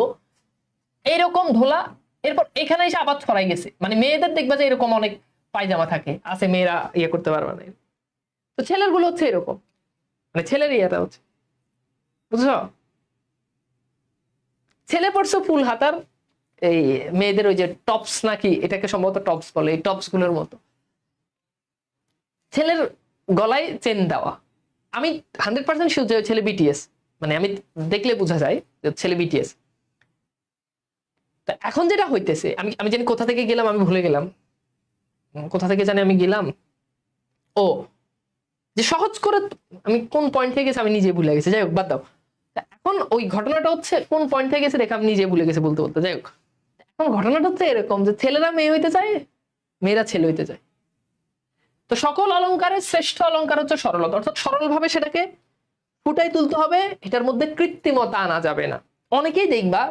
এইরকম ঢোলা, এরপর এখানে এসে আবার ছড়াই গেছে, মানে মেয়েদের দেখবা যে এরকম অনেক পায়জামা থাকে আছে, মেয়েরা ইয়ে করতে পারবে না, তো ছেলের গুলো হচ্ছে এরকম, মানে ছেলের ইয়েটা হচ্ছে, বুঝছো? ছেলে পড়ছে ফুল হাতার এই মেয়েদের ওই যে টপস নাকি এটাকে সম্ভবত টপস বলে, এই টপস গুলোর মতো। ছেলের গলায় চেন দেওয়া, আমি 100% শিওর যে ছেলে বিটিএস, মানে আমি দেখলে বোঝা যায় যে ছেলে বিটিএস। তা এখন যেটা হইতেছে, আমি জানি কোথা থেকে গেলাম, আমি ভুলে গেলাম কোথা থেকে জানি আমি গেলাম, ও যে সহজ করে আমি কোন পয়েন্ট থেকে গেছি আমি নিজে ভুলে গেছি, যাই হোক বাদ দাও। এখন ওই ঘটনাটা হচ্ছে কোন পয়েন্ট থেকে গেছে দেখে আমি নিজে ভুলে গেছি বলতে বলতে, যাই হোক। এখন ঘটনাটা হচ্ছে এরকম যে ছেলেরা মেয়ে হইতে চায়, মেয়েরা ছেলে হইতে চায়। তো সকল অলংকারের শ্রেষ্ঠ অলংকার হচ্ছে সরলতা, অর্থাৎ সরল ভাবে সেটাকে ফুটাই তুলতে হবে, এটার মধ্যে কৃত্রিমতা আনা যাবে না। অনেকেই দেখবা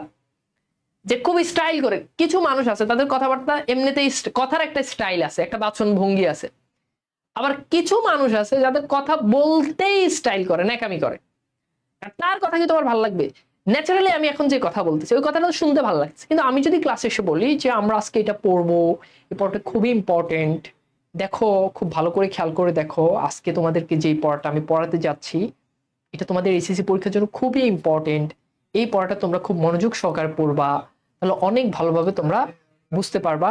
যে খুব স্টাইল করে, কিছু মানুষ আছে তাদের কথাবার্তা এমনিতেই কথার একটা স্টাইল আছে, একটা বাচন ভঙ্গি আছে, আবার কিছু মানুষ আছে যাদের কথা বলতেই স্টাইল করে, ন্যাকামি করে। তার কথা কি তোমার ভালো লাগবে? ন্যাচারালি আমি এখন যে কথা বলতেছি ওই কথাটা শুনতে ভালো লাগছে, কিন্তু আমি যদি ক্লাসে এসে বলি যে আমরা আজকে এটা পড়বো, এই পড়াটা খুবই ইম্পর্টেন্ট, দেখো খুব ভালো করে খেয়াল করে দেখো, আজকে তোমাদেরকে যেই পড়াটা আমি পড়াতে যাচ্ছি এটা তোমাদের এসএসসি পরীক্ষার জন্য খুবই ইম্পর্টেন্ট, এই পড়াটা তোমরা খুব মনোযোগ সহকারে পড়বা, তাহলে অনেক ভালোভাবে তোমরা বুঝতে পারবা,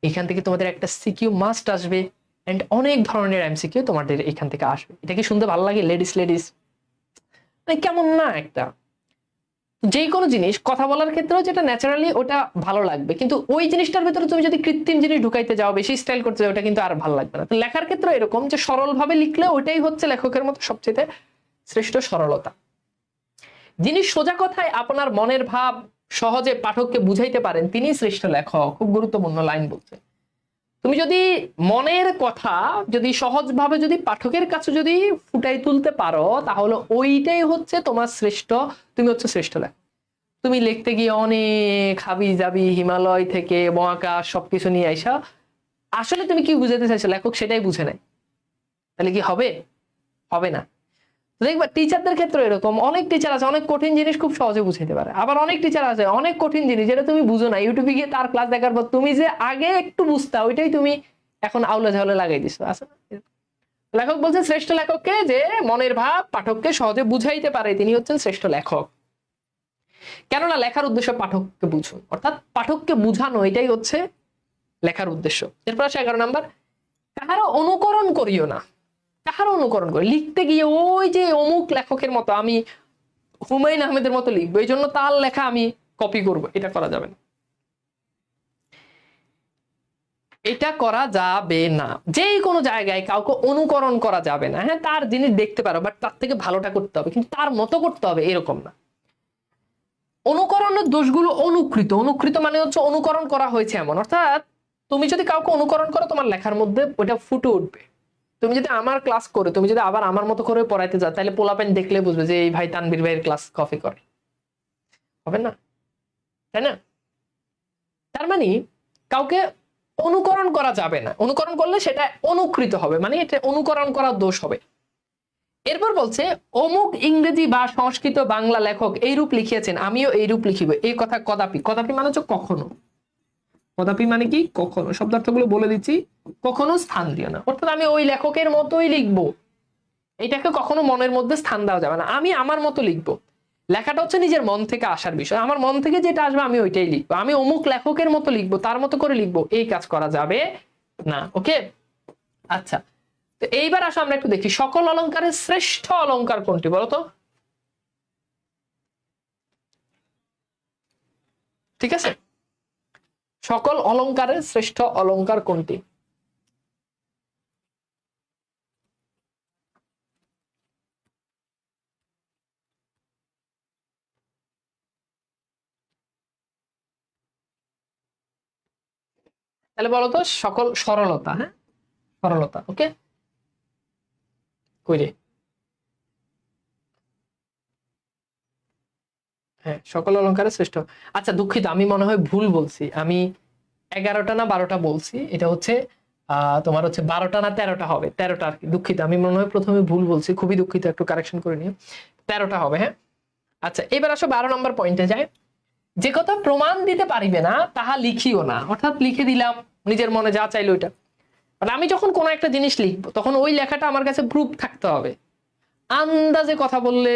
এখান থেকে তোমাদের একটা সিকিউ মাস্ট আসবে, এন্ড অনেক ধরনের এমসিকিউ তোমাদের এখান থেকে আসবে। এটা কি শুনতে ভালো লাগে লেডিস লেডিস? মানে কেমন না একটা, যে কোনো জিনিস কথা বলার ক্ষেত্রে যেটা ন্যাচারালি ওটা ভালো লাগবে, কিন্তু ওই জিনিসটার ভিতরে তুমি যদি কৃত্রিম জিনিস ঢুকাইতে যাও, বেশি স্টাইল করতে যাও, ওটা কিন্তু আর ভালো লাগবে না। তো লেখার ক্ষেত্রে এরকম যে সরল ভাবে লিখলে ওইটাই হচ্ছে লেখকের মতো সবচেয়ে শ্রেষ্ঠ সরলতা। যিনি সোজা কথায় আপনার মনের ভাব সহজে পাঠককে বুঝাইতে পারেন তিনি শ্রেষ্ঠ লেখক। খুব গুরুত্বপূর্ণ লাইন বলছে। তুমি যদি মনের কথা যদি সহজভাবে যদি পাঠকের কাছে যদি ফুটাই তুলতে পারো তাহলে ওইটাই হচ্ছে তোমার শ্রেষ্ঠ, তুমি হচ্ছে শ্রেষ্ঠ লেখক। তুমি লিখতে গিয়ে অনেক হাবি জাবি হিমালয় থেকে মহাকাশ সবকিছু নিয়ে আইসা আসলে তুমি কি বুঝাতে চাইছো লেখক সেটাই বুঝে নাই, তাহলে কি হবে? হবে না। দেখবা টিচারদের ক্ষেত্রে এরকম, অনেক টিচার আছে অনেক কঠিন জিনিস খুব সহজে বুঝাইতে পারে, আবার অনেক টিচার আছে অনেক কঠিন জিনিস যেটা তুমি বুঝো না, ইউটিউবে গিয়ে তার ক্লাস দেখার পর তুমি যে আগে একটু বুঝতা ওইটাই তুমি এখন আউলা ঝাউলা লাগাই দিছো। আছে লেখক বলছে শ্রেষ্ঠ লেখককে যে মনের ভাব পাঠককে সহজে বুঝাইতে পারে তিনি হচ্ছেন শ্রেষ্ঠ লেখক। কেননা লেখার উদ্দেশ্য পাঠককে বুঝুন, অর্থাৎ পাঠককে বুঝানো এটাই হচ্ছে লেখার উদ্দেশ্য। এরপর আসে 11 নাম্বার, কাহারও অনুকরণ করিও না। কাহারও অনুকরণ করে লিখতে গিয়ে ওই যে অমুক লেখকের মতো আমি হুমায়ুন আহমেদের মতো লিখবো এই জন্য তার লেখা আমি কপি করব, এটা করা যাবে না, এটা করা যাবে না। যে কোনো জায়গায় কাউকে অনুকরণ করা যাবে না। হ্যাঁ তার জিনিস দেখতে পারো বাট তার থেকে ভালোটা করতে হবে, কিন্তু তার মতো করতে হবে এরকম না। অনুকরণের দোষগুলো অনুকৃত, অনুকৃত মানে হচ্ছে অনুকরণ করা হয়েছে এমন, অর্থাৎ তুমি যদি কাউকে অনুকরণ করো তোমার লেখার মধ্যে ওটা ফুটে উঠবে। তুমি যদি আমার ক্লাস করে তুমি যদি আবার আমার মতো করে পড়াইতে যাও তাহলে পোলাপেন দেখলে বুঝবে যে এই ভাই তানভীর ভাইয়ের ক্লাস কপি করে, হবে না, তাই না? তার মানে কাউকে অনুকরণ করা যাবে না, অনুকরণ করলে সেটা অনুকৃত হবে, মানে এটা অনুকরণ করার দোষ হবে। এরপর বলছে অমুক ইংরেজি বা সংস্কৃত বাংলা লেখক এইরূপ লিখিয়েছেন, আমিও এইরূপ লিখিব। এই কথা কদাপি, কদাপি মানে হচ্ছে কখনো, কদাপি মানে কি কখনো, শব্দার্থগুলো বলে দিচ্ছি। কখনো স্থান দিও না, অর্থাৎ আমি ওই লেখকের মতোই লিখবো, এটাকে কখনো মনের মধ্যে স্থান দেওয়া যাবে না। আমি আমার মতো লিখবো। লেখাটা হচ্ছে নিজের মন থেকে আসার বিষয়, আমার মন থেকে যেটা আসবে আমি ওইটাই লিখবো। আমি অমুক লেখকের মতো লিখবো, তার মতো করে লিখবো, এই কাজ করা যাবে না। ওকে, আচ্ছা, তো এইবার আসো আমরা একটু দেখি সকল অলংকারের শ্রেষ্ঠ অলংকার কোনটি বলতো। ঠিক আছে, সকল অলংকারের শ্রেষ্ঠ অলংকার কোনটি? তাহলে বলতো সকল সরলতা, হ্যাঁ সরলতা। ওকে, কই রে, হ্যাঁ সকল অলংকারের শ্রেষ্ঠ। আচ্ছা দুঃখিত, আমি মনে হয় ভুল বলছি, আমি 11টা না 12টা বলছি, এটা হচ্ছে তোমার হচ্ছে 12টা না 13টা হবে, 13টা আর কি। দুঃখিত, আমি মনে হয় প্রথমে ভুল বলছি, খুবই দুঃখিত, একটু কারেকশন করে নিও। 13টা হবে, হ্যাঁ। আচ্ছা এবার আসো 12 নম্বর পয়েন্টে যায়। যে কথা প্রমাণ দিতে পারিবে না তাহা লিখিও না, অর্থাৎ লিখে দিলাম নিজের মনে যা চাইলো ওইটা। মানে আমি যখন কোনো একটা জিনিস লিখবো তখন ওই লেখাটা আমার কাছে প্রুফ থাকতে হবে। আন্দাজে কথা বললে,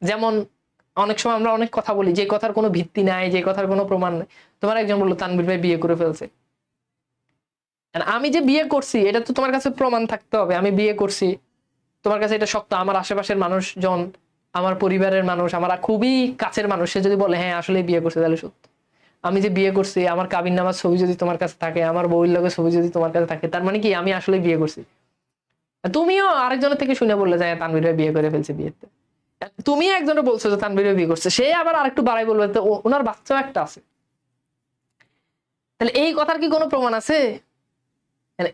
যেমন অনেক সময় আমরা অনেক কথা বলি যে কথার কোনো ভিত্তি নাই, যে কথার কোনো প্রমাণ নাই। তোমার একজন বললো তানভীর ভাই বিয়ে করে ফেলছে, আমি যে বিয়ে করছি এটা তো তোমার কাছে প্রমাণ থাকতে হবে, আমি বিয়ে করছি, তোমার কাছে এটা শক্ত। আমার আশেপাশের মানুষজন, আমার পরিবারের মানুষ, আমার খুবই কাছের মানুষ, সে যদি বলে হ্যাঁ আসলে বিয়ে করছে, তাহলে সত্য। আমি যে বিয়ে করছি, আমার কাবিন নামার ছবি যদি তোমার কাছে থাকে, আমার বউয়ের লগের ছবি যদি তোমার কাছে থাকে, তার মানে কি আমি আসলে বিয়ে করছি। তুমিও আরেকজনের থেকে শুনে বললে যে তানভীর ভাই বিয়ে করে ফেলছে বিয়েতে, তুমি একজনের বলছো যে তানভীর ভাই বিয়ে করছে, সে আবার আরেকটু বাড়াই বলবে তো ওনার বাচ্চাও একটা আছে। তাহলে এই কথার কি কোনো প্রমাণ আছে?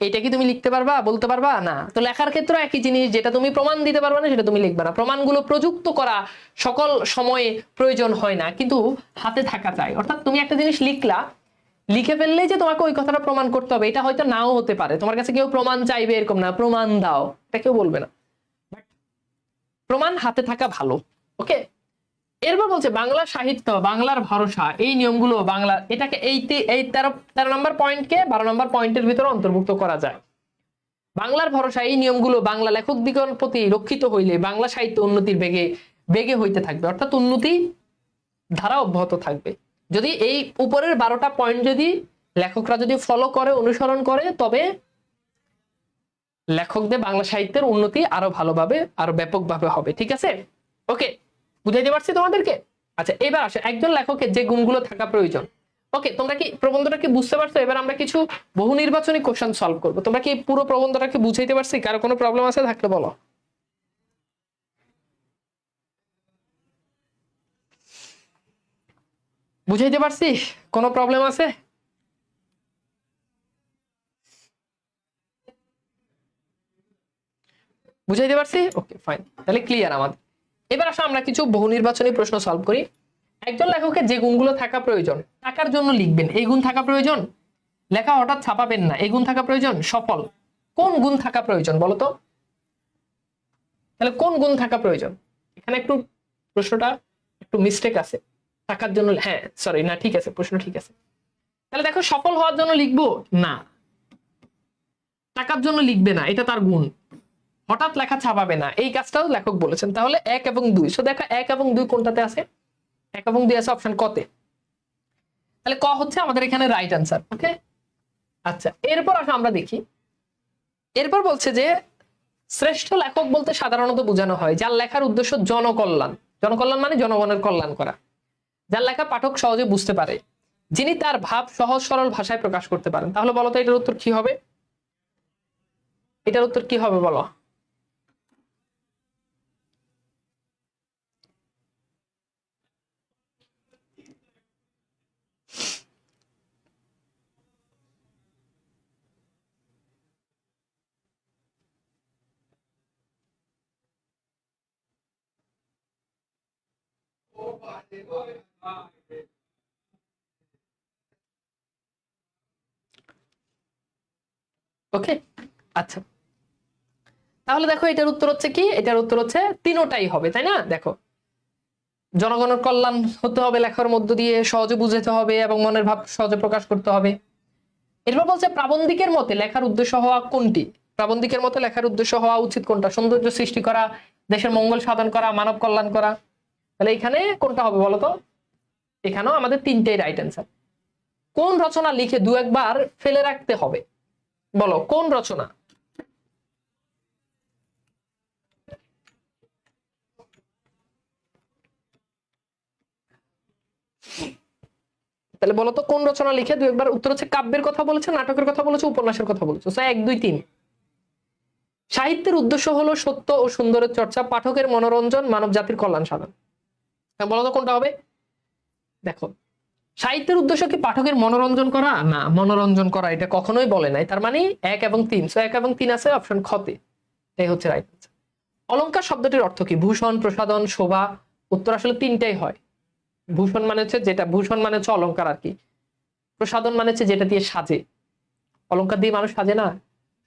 এটা কি তুমি লিখতে পারবা, বলতে পারবা না? তো লেখার ক্ষেত্রে একই জিনিস, যেটা তুমি প্রমাণ দিতে পারবা না সেটা তুমি লিখবা না। প্রমাণগুলো প্রযুক্ত করা সকল সময়ে প্রয়োজন হয় না, কিন্তু হাতে থাকা চাই। অর্থাৎ তুমি একটা জিনিস লিখলা, লিখে ফেললেই যে তোমাকে ওই কথাটা প্রমাণ করতে হবে এটা হয়তো নাও হতে পারে। তোমার কাছে কেউ প্রমাণ চাইবে এরকম না, প্রমাণ দাও এটা কেউ বলবে না, প্রমাণ হাতে থাকা ভালো। ওকে, এরপর বলছে বাংলা সাহিত্য বাংলার ভরসা, এই নিয়মগুলো বাংলা, এটাকে এই 13 নম্বর পয়েন্টকে 12 নম্বর পয়েন্টের ভিতরে অন্তর্ভুক্ত করা যায়। বাংলার ভরসা, এই নিয়মগুলো বাংলা লেখক দিগণ প্রতি রক্ষিত হইলে বাংলা সাহিত্য উন্নতির বেগে বেগে হইতে থাকবে, অর্থাৎ উন্নতি ধারা অব্যাহত থাকবে। যদি এই উপরের 12টা পয়েন্ট যদি লেখকরা যদি ফলো করে, অনুসরণ করে, তবে লেখকদের বাংলা সাহিত্যের উন্নতি আরো ভালোভাবে আরো ব্যাপকভাবে হবে। ঠিক আছে, ওকে, বুঝাইতে পারছি তোমাদেরকে? আচ্ছা এবার আসে একজন লেখকের যে গুণগুলো থাকা প্রয়োজন। ওকে, তোমরা কি প্রবন্ধটা কি বুঝতে পারছো? এবার আমরা কিছু বহু নির্বাচনী কোশ্চেন সলভ করবো। তোমরা কি পুরো প্রবন্ধটাকে বুঝাইতে পারছি? কারো কোনো প্রবলেম আছে থাকলে বলো। বুঝাইতে পারছি? কোনো প্রবলেম আছে? বুঝাইতে পারছি? ওকে ফাইন, তাহলে ক্লিয়ার আমাদের। এবার আসো আমরা কিছু বহু নির্বাচনী প্রশ্ন সলভ করি। একজন লেখকের যে গুণগুলো থাকা প্রয়োজন, টাকার জন্য লিখবেন এই গুণ থাকা প্রয়োজন, লেখা হঠাৎ ছাপাবেন না এই গুণ থাকা প্রয়োজন, সফল, কোন গুণ থাকা প্রয়োজন বলতো? তাহলে কোন গুণ থাকা প্রয়োজন? এখানে একটু প্রশ্নটা একটু মিস্টেক আছে। টাকার জন্য, হ্যাঁ সরি না, ঠিক আছে প্রশ্ন ঠিক আছে। তাহলে দেখো সফল হওয়ার জন্য লিখবো না, টাকার জন্য লিখবে না, এটা তার গুণ। হঠাৎ লেখা ছাপাবে না এই কাজটাও লেখক বলেছেন। তাহলে 1 এবং 2, সো দেখো 1 এবং 2 কোনটাতে আছে? 1 এবং 2 আছে অপশন কতে। তাহলে ক হচ্ছে আমাদের এখানে রাইট আনসার। ওকে, আচ্ছা এরপর আসো আমরা দেখি। এরপর বলছে যে শ্রেষ্ঠ লেখক বলতে সাধারণত বোঝানো হয় যার লেখার উদ্দেশ্য জনকল্যাণ, জনকল্যাণ মানে জনগণের কল্যাণ করা, যার লেখা পাঠক সহজে বুঝতে পারে, যিনি তার ভাব সহজ সরল ভাষায় প্রকাশ করতে পারেন। তাহলে বলো তো এটার উত্তর কি হবে? এটার উত্তর কি হবে বলো? ওকে, আচ্ছা তাহলে দেখো এটার উত্তর হচ্ছে কি, এটার উত্তর হচ্ছে তিনোটাই হবে, তাই না? দেখো জনগণের কল্যাণ হতে হবে লেখার মধ্য দিয়ে, সহজে বুঝতে হবে এবং মনের ভাব সহজে প্রকাশ করতে হবে। এরপর বলছে প্রাবন্ধিকের মতে লেখার উদ্দেশ্য হওয়া কোনটি? প্রাবন্ধিকের মতে লেখার উদ্দেশ্য হওয়া উচিত কোনটা? সৌন্দর্য সৃষ্টি করা, দেশের মঙ্গল সাধন করা, মানব কল্যাণ করা। তাহলে এখানে কোনটা হবে বলতো? এখানেও আমাদের তিনটেই রাইট অ্যান্সার। কোন রচনা লিখে দু একবার ফেলে রাখতে হবে? বলো কোন রচনা? তাহলে বলতো কোন রচনা লিখে দু একবার? উত্তর হচ্ছে কাব্যের কথা বলেছে, নাটকের কথা বলেছে, উপন্যাসের কথা বলেছে। 1 2 3। সাহিত্যের উদ্দেশ্য হলো সত্য ও সুন্দরের চর্চা, পাঠকের মনোরঞ্জন, মানব জাতির কল্যাণ সাধন। বলতো কোনটা হবে? দেখো সাহিত্যের উদ্দেশ্য কি পাঠকের মনোরঞ্জন করা? না, মনোরঞ্জন করা এটা কখনোই বলে নাই। তার মানে 1 এবং 3। 1 এবং 3 আছে অপশন খতে, এটাই হচ্ছে রাইট আনসার। অলংকার শব্দটির অর্থ কি? ভূষণ, প্রসাধন, শোভা। উত্তর আসলে তিনটাই হয়। ভূষণ মানে হচ্ছে যেটা, ভূষণ মানে হচ্ছে অলংকার আর কি। প্রসাধন মানে হচ্ছে যেটা দিয়ে সাজে, অলংকার দিয়ে মানুষ সাজে না।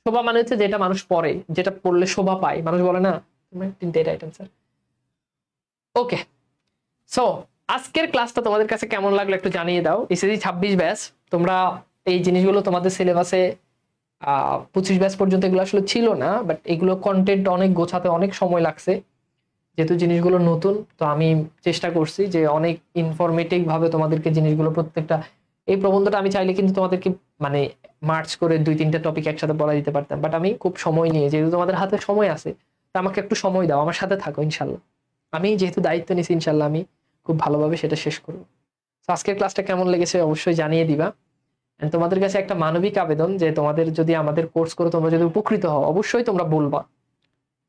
শোভা মানে হচ্ছে যেটা মানুষ পরে, যেটা পড়লে শোভা পায়, মানুষ বলে না। তিনটাই রাইট আনসার। ওকে, সো আজকের ক্লাসটা তোমাদের কাছে কেমন লাগলো একটু জানিয়ে দাও। এসএসসি 26 ব্যাচ, তোমরা এই জিনিসগুলো তোমাদের সিলেবাসে 25 ব্যাচ পর্যন্ত এগুলো আসলে ছিল না, বাট এগুলো কন্টেন্ট অনেক গোছাতে অনেক সময় লাগছে যেহেতু জিনিসগুলো নতুন। তো আমি চেষ্টা করছি যে অনেক ইনফরমেটিভ ভাবে তোমাদেরকে জিনিসগুলো প্রত্যেকটা, এই প্রবন্ধটা আমি চাইলে কিন্তু তোমাদেরকে মানে মার্চ করে 2-3টা টপিক একসাথে বলা দিতে পারতাম, বাট আমি খুব সময় নিয়ে, যেহেতু তোমাদের হাতে সময় আছে, তো আমাকে একটু সময় দাও, আমার সাথে থাকো ইনশাল্লাহ। আমি যেহেতু দায়িত্ব নিছি ইনশাল্লাহ আমি খুব ভালোভাবে সেটা শেষ করবো। তো আজকের ক্লাসটা কেমন লেগেছে অবশ্যই জানিয়ে দিবা। And তোমাদের কাছে একটা মানবিক আবেদন যে তোমাদের যদি আমাদের কোর্স করে তোমরা যদি উপকৃত হও অবশ্যই তোমরা বলবা,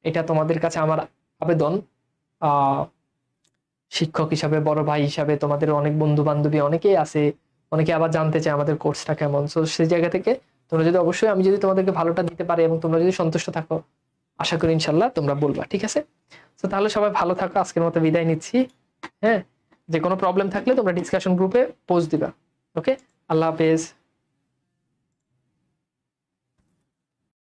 এটা তোমাদের কাছে আমার আবেদন। শিক্ষক হিসাবে, বড় ভাই হিসাবে, তোমাদের অনেক বন্ধু বান্ধবী অনেকেই আছে, অনেকে আবার জানতে চায় আমাদের কোর্সটা কেমন। সো সেই জায়গা থেকে তোমরা যদি অবশ্যই, আমি যদি তোমাদেরকে ভালোটা দিতে পারি এবং তোমরা যদি সন্তুষ্ট থাকো, আশা করি ইনশাল্লাহ তোমরা বলবা, ঠিক আছে? তো তাহলে সবাই ভালো থাকো, আজকের মতো বিদায় নিচ্ছি। হ্যাঁ, যে কোনো প্রবলেম থাকলে তোমরা ডিসকাশন গ্রুপে পোস্ট দিবা। ওকে, আল্লাহ হাফেজ।